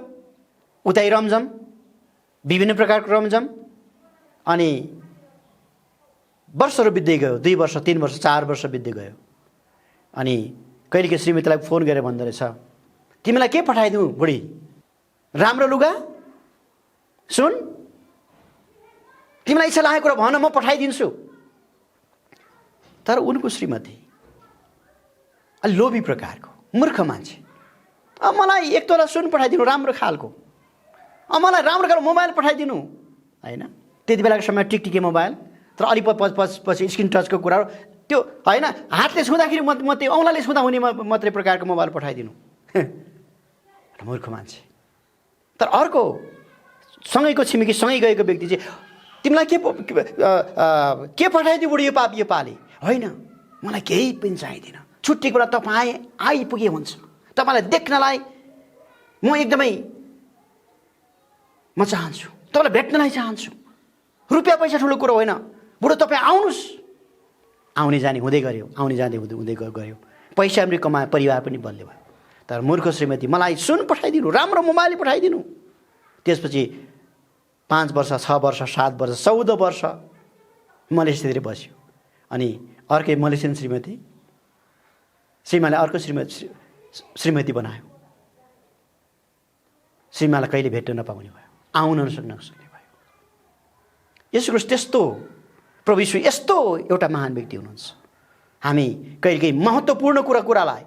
उतै रमझम, विभिन्न प्रकारको रमझम, अनि वर्षहरू बित्दै गयो, 2 वर्ष 3 वर्ष 4 वर्ष बित्दै गयो। अनि कहिलेकाहीँ श्रीमतीलाई फोन गरेर भन्दो रहेछ, तिमीलाई के पठाइदिउँ बुढी, राम्रो लुगा, सुन, तिमीलाई इच्छा लागेको कुरा भन, म पठाइदिन्छु। तर उनको श्रीमती अलि लोभी प्रकारको मूर्ख मान्छे, मलाई 1 तोला सुन पठाइदिनु राम्रो खालको, मलाई राम्रो खालको मोबाइल पठाइदिनु होइन। त्यति बेलाको समय टिकटिके मोबाइल, तर अलि पछि स्क्रिन टचको कुराहरू, त्यो होइन हातले छुँदाखेरि म त्यो औँलाले छुँदा हुने मात्रै प्रकारको मोबाइल पठाइदिनु। मूर्ख मान्छे। तर अर्को सँगैको छिमेकी, सँगै गएको व्यक्ति चाहिँ, तिमीलाई के पठाइदियो बुढी यो पाली? होइन, मलाई केही पनि चाहिँदैन, छुट्टीको बेला तपाईँ आइपुगे हुन्छ, तपाईँलाई देख्नलाई म चाहन्छु, तपाईँलाई भेट्नलाई चाहन्छु। रुपियाँ पैसा ठुलो कुरो होइन, बुढो तपाईँ आउनुहोस्। आउने जाने हुँदै गऱ्यो, आउने जाने हुँदै गयो, पैसा पनि कमायो, परिवार पनि बलियो भयो। तर मूर्ख श्रीमती, मलाई सुन पठाइदिनु, राम्रो मोबाइल पठाइदिनु। त्यसपछि 5 वर्ष 6 वर्ष 7 वर्ष 14 वर्ष मलेसियातिर बस्यो। अनि अर्कै मलेसियन श्रीमती श्रीमानले अर्को श्रीमती बनायो। श्रीमानलाई कहिले भेट्न नपाउने भयो, आउन नसक्ने भयो। यसो ख्रीष्ट त्यस्तो प्रभु यीशु यस्तो एउटा महान व्यक्ति हुनुहुन्छ। हामी कहिलेकाहीँ महत्त्वपूर्ण कुरालाई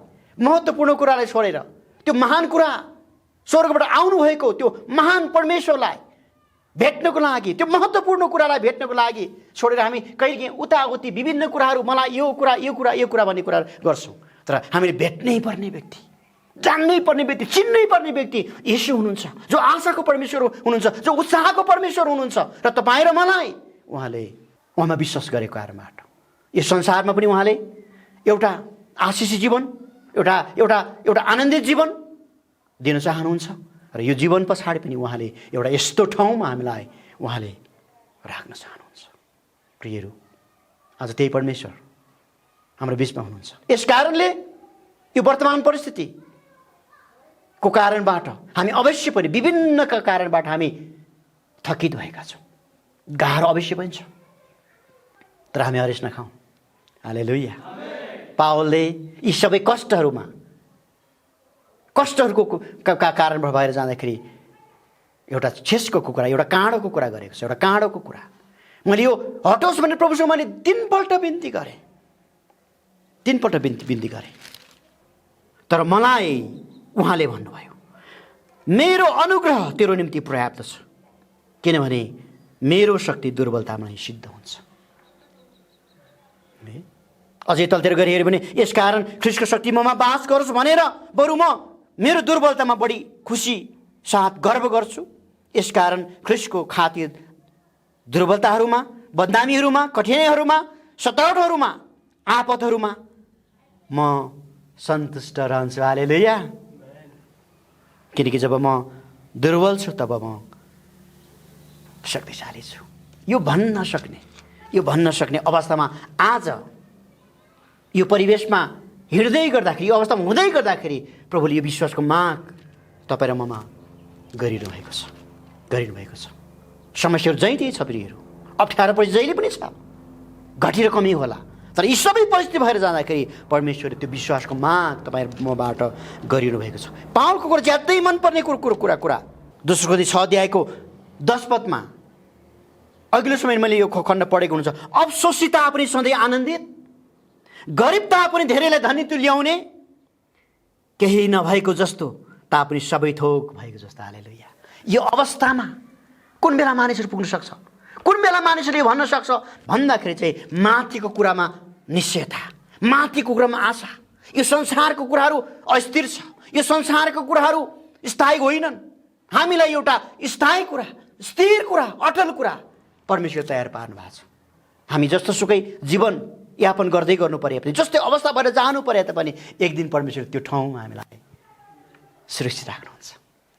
छोडेर त्यो महान कुरा स्वर्गबाट आउनुभएको त्यो महान परमेश्वरलाई भेट्नको लागि, त्यो महत्त्वपूर्ण कुरालाई भेट्नको लागि छोडेर हामी कहिलेकाहीँ उताउति विभिन्न कुराहरू, मलाई यो कुरा भन्ने कुराहरू गर्छौँ। तर हामीले भेट्नै पर्ने व्यक्ति, जान्नै पर्ने व्यक्ति, चिन्नै पर्ने व्यक्ति येशू हुनुहुन्छ, जो आशाको परमेश्वर हुनुहुन्छ, जो उत्साहको परमेश्वर हुनुहुन्छ। र तपाईँ र मलाई उहाँमा विश्वास गरेको कारणबाट यस संसारमा पनि उहाँले एउटा आशिषी जीवन, एउटा आनन्दित जीवन दिन चाहनुहुन्छ। र यो जीवन पछाडि पनि उहाँले एउटा यस्तो ठाउँमा हामीलाई उहाँले राख्न चाहनुहुन्छ। प्रियहरू, आज त्यही परमेश्वर हाम्रो बिचमा हुनुहुन्छ। यस कारणले यो वर्तमान परिस्थितिको कारणबाट हामी अवश्य पनि विभिन्न कारणबाट हामी थकित भएका छौँ, गाह्रो अवश्य पनि छ, तर हामी हरेस नखाउँ। हालेलुया। पावलले यी सबै कष्टहरूको कारणबाट भएर जाँदाखेरि एउटा छेसको कुरा, एउटा काँडोको कुरा गरेको छ। एउटा काँडोको कुरा मैले यो हटोस् भनेर प्रभुसँग मैले तीनपल्ट बिन्ती गरेँ, तर मलाई उहाँले भन्नुभयो, मेरो अनुग्रह तेरो निम्ति पर्याप्त छ, किनभने मेरो शक्ति दुर्बलतामा नै सिद्ध हुन्छ। अझै तलतिर गरी हेऱ्यो भने यसकारण ख्रीष्टको शक्ति ममा बास गरोस् भनेर बरु म मेरो दुर्बलतामा बढी खुसी साथ गर्व गर्छु। यसकारण ख्रीष्टको खातिर दुर्बलताहरूमा, बदनामीहरूमा, कठिनाइहरूमा, सतावटहरूमा, आपतहरूमा म सन्तुष्ट रहन्छु। हालेलुया। किनकि जब म दुर्बल छु तब म शक्तिशाली छु। यो भन्न सक्ने अवस्थामा आज यो परिवेशमा हिँड्दै गर्दाखेरि, यो अवस्थामा हुँदै गर्दाखेरि प्रभुले यो विश्वासको माग तपाईँ र ममा गरिरहनु भएको छ। समस्याहरू जहिले छ प्रियहरू, अप्ठ्यारो परिस्थिति जहिले पनि छ, घटी र कमी होला, तर यी सबै परिस्थिति भएर जाँदाखेरि परमेश्वरले त्यो विश्वासको माग तपाईँ मबाट गरिरहनु भएको छ। पावलको कुरा ज्यादै मनपर्ने कुरा दोस्रो कोरिन्थी 6 अध्यायको 10 पदमा अघिल्लो समय मैले यो खण्ड पढेको हुन्छ। अफसोसी तापनि सधैँ आनन्दित, गरिब तापनि धेरैलाई धनी तुल्याउने, केही नभएको जस्तो तापनि सबै थोक भएको जस्तो। हालेलुया। यो अवस्थामा कुन बेला मानिसहरू पुग्न सक्छ, कुन बेला मानिसहरूले भन्न सक्छ भन्दाखेरि चाहिँ माथिको कुरामा निश्चयता, माथिको कुरामा आशा। यो संसारको कुराहरू अस्थिर छ, यो संसारको कुराहरू स्थायी होइनन्। हामीलाई एउटा स्थायी कुरा, स्थिर कुरा, अटल कुरा परमेश्वर तयार पार्नु भएको छ। हामी जस्तो सुकै जीवन यापन गर्दै गर्नु परे पनि, जस्तै अवस्था भएर जानु परे तापनि एक दिन परमेश्वर त्यो ठाउँमा हामीलाई सुरक्षित राख्नुहुन्छ।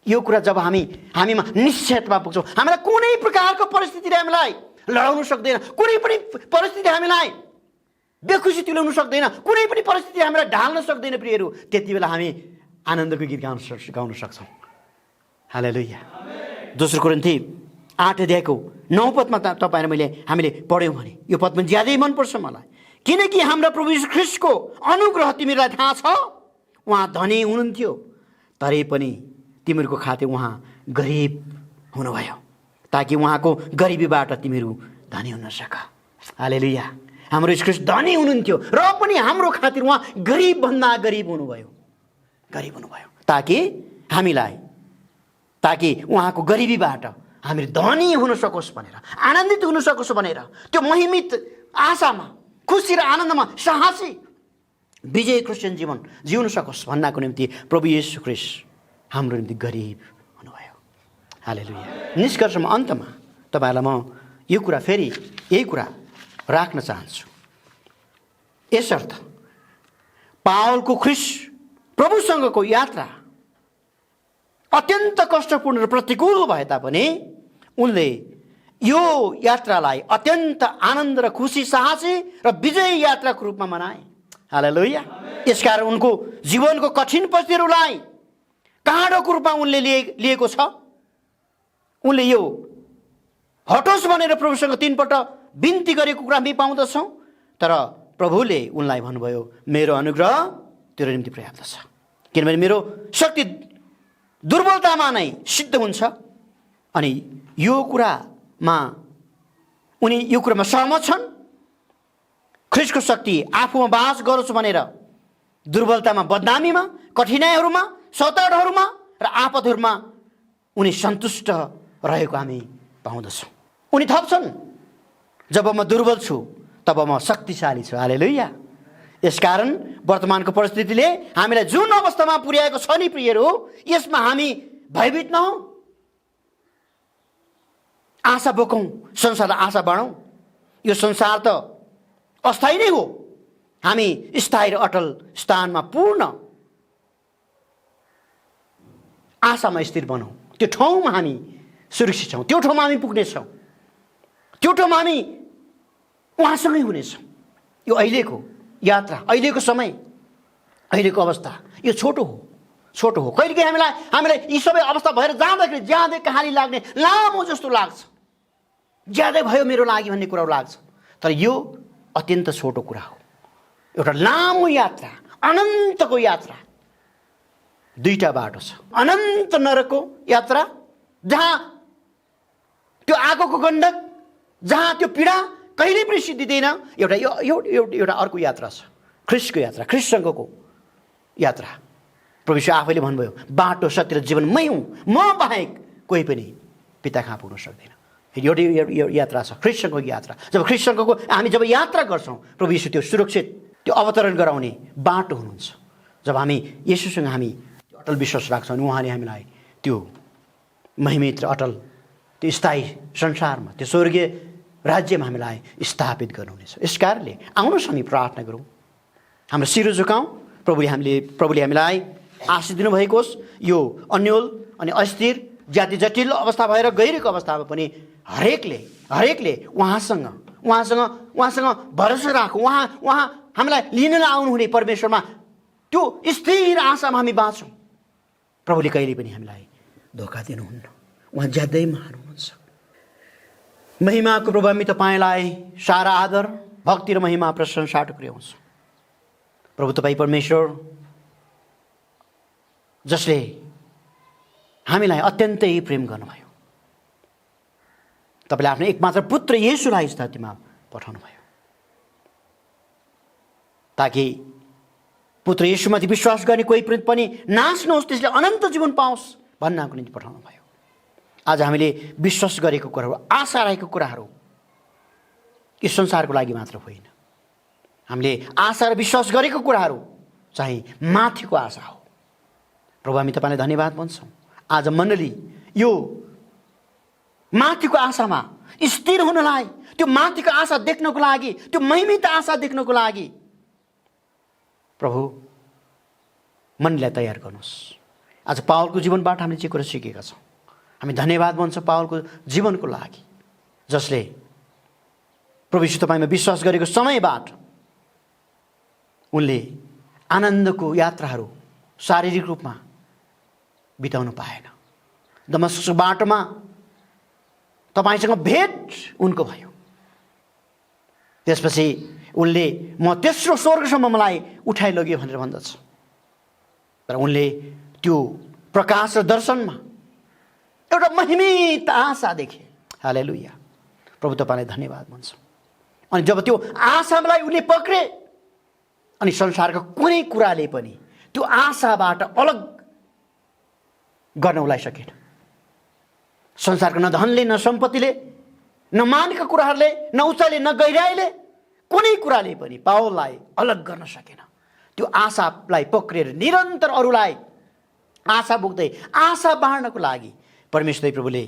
यो कुरा जब हामीमा निश्चयतामा पुग्छौँ, हामीलाई कुनै प्रकारको परिस्थितिले हामीलाई लडाउनु सक्दैन, कुनै पनि परिस्थिति हामीलाई बेखुसी तुल्याउनु सक्दैन, कुनै पनि परिस्थिति हामीलाई ढाल्न सक्दैन प्रियहरू। त्यति बेला हामी आनन्दको गीत गाउन सक्छौँ। हालेलुया। दोस्रो कोरिन्थी 8 अध्यायको 9 पदमा तपाईँ र हामीले पढ्यौँ भने यो पद पनि ज्यादै मनपर्छ मलाई। किनकि हाम्रा प्रभु यीशु ख्रीष्टको अनुग्रह तिमीलाई थाहा छ, उहाँ धनी हुनुहुन्थ्यो तरै पनि तिमीहरूको खातिर उहाँ गरिब हुनुभयो, ताकि उहाँको गरिबीबाट तिमीहरू धनी हुन सक। हालेलुया। हाम्रो यीशु ख्रीष्ट धनी हुनुहुन्थ्यो र पनि हाम्रो खातिर उहाँ गरिब भन्दा गरिब हुनुभयो, ताकि उहाँको गरिबीबाट हामी धनी हुन सकोस् भनेर, आनन्दित हुन सकोस् भनेर, त्यो महिमित आशामा, खुसी र आनन्दमा साहसी विजय क्रिस्चियन जीवन जिउन सकोस् भन्नको निम्ति प्रभु येशू ख्रीष्ट हाम्रो निम्ति गरिब हुनुभयो। हालेलुया। निष्कर्षमा अन्तमा तपाईँहरूलाई म यही कुरा राख्न चाहन्छु। यसर्थ पावलको ख्रीष्ट प्रभुसँगको यात्रा अत्यन्त कष्टपूर्ण र प्रतिकूल भए तापनि उनले यो यात्रालाई अत्यन्त आनन्द र खुसी, साहसी र विजयी यात्राको रूपमा मनाए। हालेलुया। यसकारण उनको जीवनको कठिन परिस्थितिहरूलाई काँडोको रूपमा उनले लिएको छ। उनले यो हटोस् भनेर प्रभुसँग 3 पल्ट बिन्ती गरेको कुरा हामी पाउँदछौँ, तर प्रभुले उनलाई भन्नुभयो, मेरो अनुग्रह तेरो निम्ति पर्याप्त छ। किनभने मेरो शक्ति दुर्बलतामा नै सिद्ध हुन्छ। अनि यो कुरामा उनी यो कुरामा सहमत छन्। ख्रीष्टको शक्ति आफूमा बास गरोस् भनेर दुर्बलतामा, बदनामीमा, कठिनाइहरूमा, सतावटहरूमा र आपदहरूमा उनी सन्तुष्ट रहेको हामी पाउँदछौँ। उनी थप्छन्, जब म दुर्बल छु तब म शक्तिशाली छु। हालेलुया। यसकारण वर्तमानको परिस्थितिले हामीलाई जुन अवस्थामा पुर्याएको छ नि प्रियहरू, यसमा हामी भयभीत नहौँ। आशा बोकौँ, संसारलाई आशा बढाउँ। यो संसार त अस्थायी नै हो। हामी स्थायी र अटल स्थानमा पूर्ण आशामा स्थिर बनौँ। त्यो ठाउँमा हामी सुरक्षित छौँ, त्यो ठाउँमा हामी पुग्नेछौँ, त्यो ठाउँमा हामी उहाँसँगै हुनेछौँ। यो अहिलेको यात्रा, अहिलेको समय, अहिलेको अवस्था यो छोटो हो। कहिलेकाहीँ हामीलाई यी सबै अवस्था भएर जाँदाखेरि ज्यादै कहानी लाग्ने, लामो जस्तो लाग्छ, ज्यादै भयो मेरो लागि भन्ने कुराहरू लाग्छ। तर यो अत्यन्त छोटो कुरा हो। एउटा लामो यात्रा, अनन्तको यात्रा। दुईटा बाटो छ। अनन्त नरकको यात्रा, जहाँ त्यो आगोको गण्डक, जहाँ त्यो पीडा कहिल्यै पनि सिद्धिँदैन। एउटा अर्को यात्रा छ, ख्रीष्टको यात्रा, ख्रीष्टसँगको यात्रा। प्रभु यीशु आफैले भन्नुभयो, बाटो, सत्य र जीवन मै हुँ, म बाहेक कोही पनि पिता कहाँ पुग्न सक्दैन। यो यात्रा छ, ख्रीष्टसँगको यात्रा। जब ख्रीष्टसँगको हामी जब यात्रा गर्छौँ, प्रभु यीशु त्यो सुरक्षित, त्यो अवतरण गराउने बाटो हुनुहुन्छ। जब हामी येशूसँग हामी अटल विश्वास राख्छौँ, उहाँले हामीलाई त्यो महिमित र अटल, त्यो स्थायी संसारमा, त्यो स्वर्गीय राज्यमा हामीलाई स्थापित गर्नुहुनेछ। यस कारणले आउनुहोस् हामी प्रार्थना गरौँ, हाम्रो शिर झुकाउँ। प्रभुले हामीलाई आशीष दिनुभएको होस्। यो अन्यल अनि अस्थिर, जाति जटिल अवस्था भएर गइरहेको अवस्थामा पनि हरेकले उहाँसँग भरोसा राखौँ। उहाँ हामीलाई लिनलाई आउनुहुने परमेश्वरमा त्यो स्थिर आशामा हामी बाँचौँ। प्रभुले कहिले पनि हामीलाई धोका दिनुहुन्न। उहाँ ज्यादै महान हुनुहुन्छ। महिमाको प्रभु, हामी तपाईँलाई सारा आदर, भक्ति र महिमा, प्रशंसा टुक्र्याउँछौँ। प्रभु तपाईँ परमेश्वर जसले हामीलाई अत्यन्तै प्रेम गर्नुभयो, तपाईँले आफ्नो एकमात्र पुत्र येशूलाई यस धरतीमा पठाउनुभयो ताकि पुत्र येशूमाथि विश्वास गर्ने कोही पनि नाश नहोस्, त्यसले अनन्त जीवन पाओस् भन्नको निम्ति पठाउनुभयो। आज हामीले विश्वास गरेको कुराहरू, आशा राखेको कुराहरू यस संसारको लागि मात्र होइन। हामीले आशा र विश्वास गरेको कुराहरू चाहिँ माथिको आशा हो। प्रभु, हामी तपाईँलाई धन्यवाद भन्छौँ। आज मण्डली यो माथिको आशामा स्थिर हुनलाई, त्यो माथिको आशा देख्नको लागि, त्यो महिमित आशा देख्नको लागि प्रभु मनलाई तयार गर्नुहोस्। आज पावलको जीवनबाट हामीले जे कुरा सिकेका छौँ, हामी धन्यवाद भन्छौँ पावलको जीवनको लागि, जसले प्रभु यीशु तपाईँमा विश्वास गरेको समयबाट उनले आनन्दको यात्राहरू शारीरिक रूपमा बिताउनु पाएन। दमस्कसको बाटोमा तपाईँसँग भेट उनको भयो। त्यसपछि उनले म तेस्रो स्वर्गसम्म मलाई उठाइलग्यो भनेर भन्दछ। तर उनले त्यो प्रकाश र दर्शनमा एउटा महिमित आशा देखे। हालेलुया। प्रभु तपाईँलाई धन्यवाद भन्छौँ। अनि जब त्यो आशालाई उनले पक्रे, अनि संसारको कुनै कुराले पनि त्यो आशाबाट अलग गर्न उसलाई सकेन। संसारको न धनले, न सम्पत्तिले, न मानका कुराहरूले, न उचाइले, न गहिराइले, कुनै कुराले पनि पावललाई अलग गर्न सकेन। त्यो आशालाई पक्रेर निरन्तर अरूलाई आशा बोक्दै, आशा बाँड्नको लागि परमेश्वर प्रभुले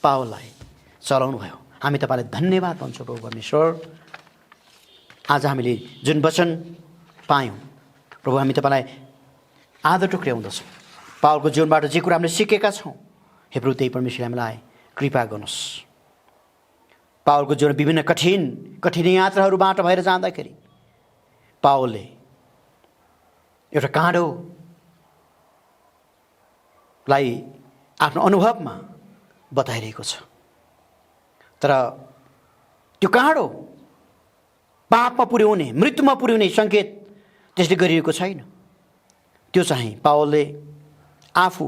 पावललाई चलाउनु भयो। हामी तपाईँलाई धन्यवाद भन्छौँ प्रभु परमेश्वर। आज हामीले जुन वचन पायौँ प्रभु, हामी तपाईँलाई आदर टुक्र्याउँदछौँ। पावलको जीवनबाट जे कुरा हामीले सिकेका छौँ, हे प्रभु त्यही परमेश्वर हामीलाई कृपा गर्नुहोस्। पावलको जीवन विभिन्न कठिन यात्राहरूबाट भएर जाँदाखेरि पावलले एउटा काँडोलाई आफ्नो अनुभवमा बताइरहेको छ। तर त्यो काँडो पापमा पुर्याउने, मृत्युमा पुर्याउने सङ्केत त्यसले गरिएको छैन। त्यो चाहिँ पावलले आफू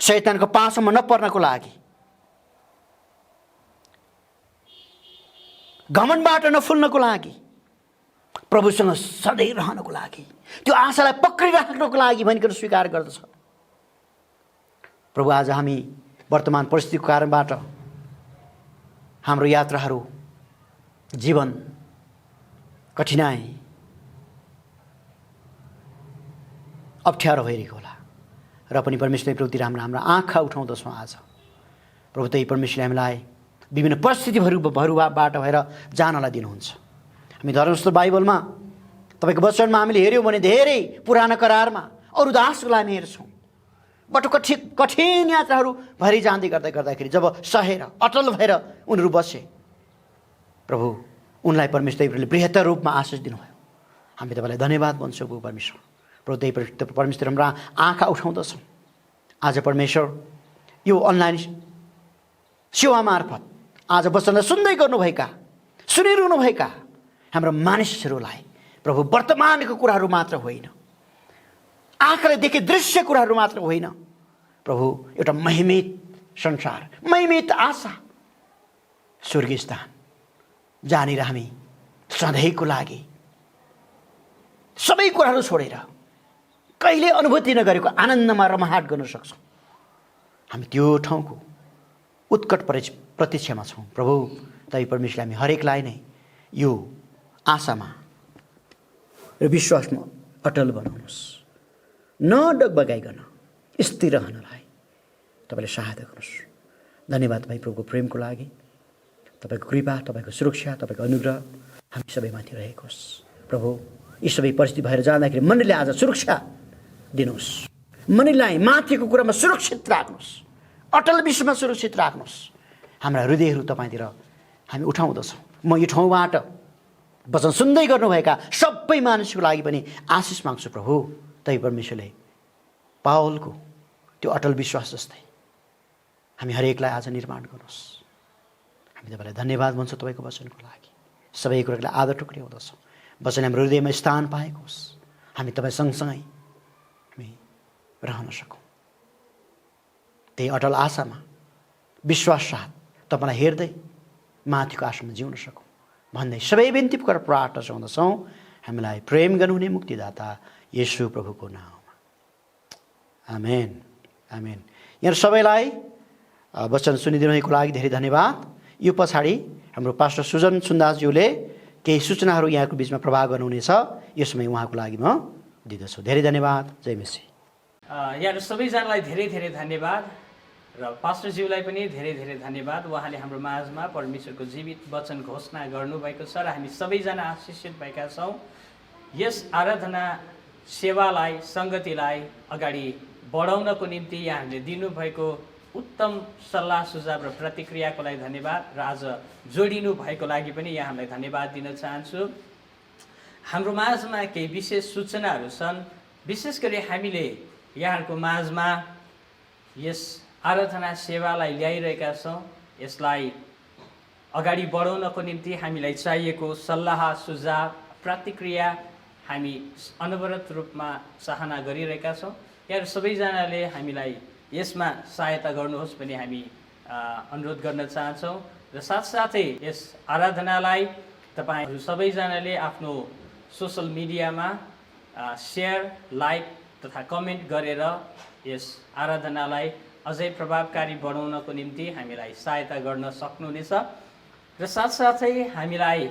शैतानको पासोमा नपर्नको लागि, घमण्डबाट नफुल्नको लागि, प्रभुसँग सधैँ रहनको लागि, त्यो आशालाई पक्रिराख्नको लागि भनिकन स्वीकार गर्दछ। प्रभु, आज हामी वर्तमान परिस्थितिको कारणबाट हाम्रो यात्राहरू, जीवन, कठिनाइ, अप्ठ्यारो भइरहेको होला र पनि परमेश्वरको प्रभुतिर हाम्रा आँखा उठाउँदछौँ। आज प्रभु, त्यही परमेश्वरले हामीलाई विभिन्न परिस्थितिहरूबाट भएर जानलाई दिनुहुन्छ। हामी धर्मशास्त्र बाइबलमा तपाईँको वचनमा हामीले हेऱ्यौँ भने धेरै पुरानो करारमा अरू दासहरूलाई हामी हेर्छौँ। बटो कठिन यात्राहरू भरि जाँदै गर्दाखेरि जब सहेर अटल भएर उनीहरू बसे, प्रभु उनलाई परमेश्वरले बृहत्तर रूपमा आशिष दिनुभयो। हामी तपाईँलाई धन्यवाद भन्छौँ प्रभु परमेश्वर। प्रभु, त्यही परमेश्वर हाम्रा आँखा उठाउँदछौँ। आज परमेश्वर यो अनलाइन सेवा मार्फत आज वचनलाई सुन्दै गर्नुभएका, सुनिरहनुभएका हाम्रा मानिसहरूलाई प्रभु, वर्तमानको कुराहरू मात्र होइन, आँखाले देखे दृश्य कुराहरू मात्र होइन प्रभु, एउटा महिमित संसार, महिमित आशा, स्वर्गीय स्थान जहाँनिर हामी सधैँको लागि सबै कुराहरू छोडेर कहिले अनुभूति नगरेको आनन्दमा रमाहाट गर्न सक्छौँ। हामी त्यो ठाउँको उत्कट प्रतीक्षामा छौँ। प्रभु, तै परमेश्वरले हामी हरेकलाई नै यो आशामा र विश्वासमा अटल बनाउनुहोस्, नडगबगाइकन स्थिर रहनलाई तपाईँले सहायता गर्नुहोस्। धन्यवाद भाइ प्रभुको प्रेमको लागि, तपाईँको कृपा, तपाईँको सुरक्षा, तपाईँको अनुग्रह हामी सबैमाथि रहेको होस्। प्रभु, यी सबै परिस्थिति भएर जाँदाखेरि मण्डलीले आज सुरक्षा दिनुहोस्, मण्डलीलाई माथिको कुरामा सुरक्षित राख्नुहोस्, अटल विश्वमा सुरक्षित राख्नुहोस्। हाम्रा हृदयहरू तपाईँतिर हामी उठाउँदछौँ। म यो ठाउँबाट वचन सुन्दै गर्नुभएका सबै मानिसको लागि पनि आशिष माग्छु प्रभु। तै परमेश्वरले पावलको त्यो अटल विश्वास जस्तै हामी हरेकलाई आज निर्माण गर्नुहोस्। हामी तपाईँलाई धन्यवाद भन्छौँ तपाईँको वचनको लागि। सबै कुरालाई आदर टुक्र्याउँदछौँ। वचन हाम्रो हृदयमा स्थान पाएको होस्, हामी तपाईँ सँगसँगै हामी रहन सकौँ। त्यही अटल आशामा विश्वास साथ तपाईँलाई हेर्दै माथिको आशामा जिउन सकौँ भन्दै सबै बिन्ती गरेर प्रार्थना चाहँदछौँ हामीलाई प्रेम गर्नुहुने मुक्तिदाता येशू प्रभुको नाममा, आमेन, आमेन। यहाँ सबैलाई वचन सुनिदिनुको लागि धेरै धन्यवाद। यो पछाडि हाम्रो पास्टर सुजन सुन्दासज्यूले केही सूचनाहरू यहाँको बिचमा प्रवाह गर्नुहुनेछ। यो समय उहाँको लागि म दिँदछु। धेरै धन्यवाद। जय मसीह। यहाँ सबैजनालाई धेरै धेरै धन्यवाद र पास्टरज्यूलाई पनि धेरै धेरै धन्यवाद। उहाँले हाम्रो माझमा परमेश्वरको जीवित वचन घोषणा गर्नुभएको छ र हामी सबैजना आशिषित भएका छौँ। यस आराधना सेवालाई, सङ्गतिलाई अगाडि बढाउनको निम्ति यहाँहरूले दिनुभएको उत्तम सल्लाह सुझाव र प्रतिक्रियाको लागि धन्यवाद र आज जोडिनु भएको लागि पनि यहाँहरूलाई धन्यवाद दिन चाहन्छु। हाम्रो माझमा केही विशेष सूचनाहरू छन्। विशेष गरी हामीले यहाँहरूको माझमा यस आराधना सेवालाई ल्याइरहेका छौँ। यसलाई अगाडि बढाउनको निम्ति हामीलाई चाहिएको सल्लाह सुझाव प्रतिक्रिया हामी अनवरत रूपमा चाहना गरिरहेका छौँ। यहाँ सबैजनाले हामीलाई यसमा सहायता गर्नुहोस् पनि हामी अनुरोध गर्न चाहन्छौँ र साथसाथै यस आराधनालाई तपाईँहरू सबैजनाले आफ्नो सोसल मिडियामा सेयर, लाइक तथा कमेन्ट गरेर यस आराधनालाई अझै प्रभावकारी बनाउनको निम्ति हामीलाई सहायता गर्न सक्नुहुनेछ र साथसाथै हामीलाई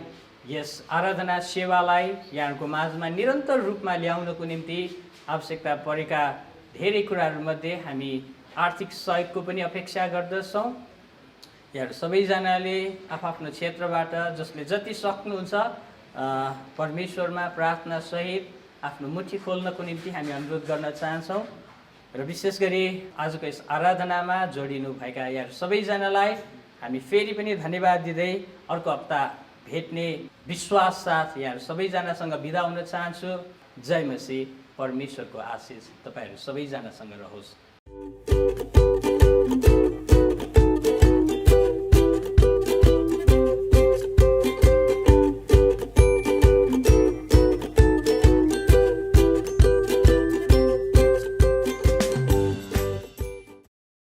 यस आराधना सेवालाई यहाँहरूको माझमा निरन्तर रूपमा ल्याउनको निम्ति आवश्यकता परेका धेरै कुराहरूमध्ये हामी आर्थिक सहयोगको पनि अपेक्षा गर्दछौँ। यहाँहरू सबैजनाले आफ्नो क्षेत्रबाट जसले जति सक्नुहुन्छ परमेश्वरमा प्रार्थनासहित आफ्नो मुठी खोल्नको निम्ति हामी अनुरोध गर्न चाहन्छौँ र विशेष गरी आजको यस आराधनामा जोडिनुभएका यहाँहरू सबैजनालाई हामी फेरि पनि धन्यवाद दिँदै अर्को हप्ता भेट्ने विश्वास साथ यहाँहरू सबैजनासँग बिदा हुन चाहन्छु। जय मसीह। परमेश्वरको आशिष तपाईँहरू सबैजनासँग रहोस्।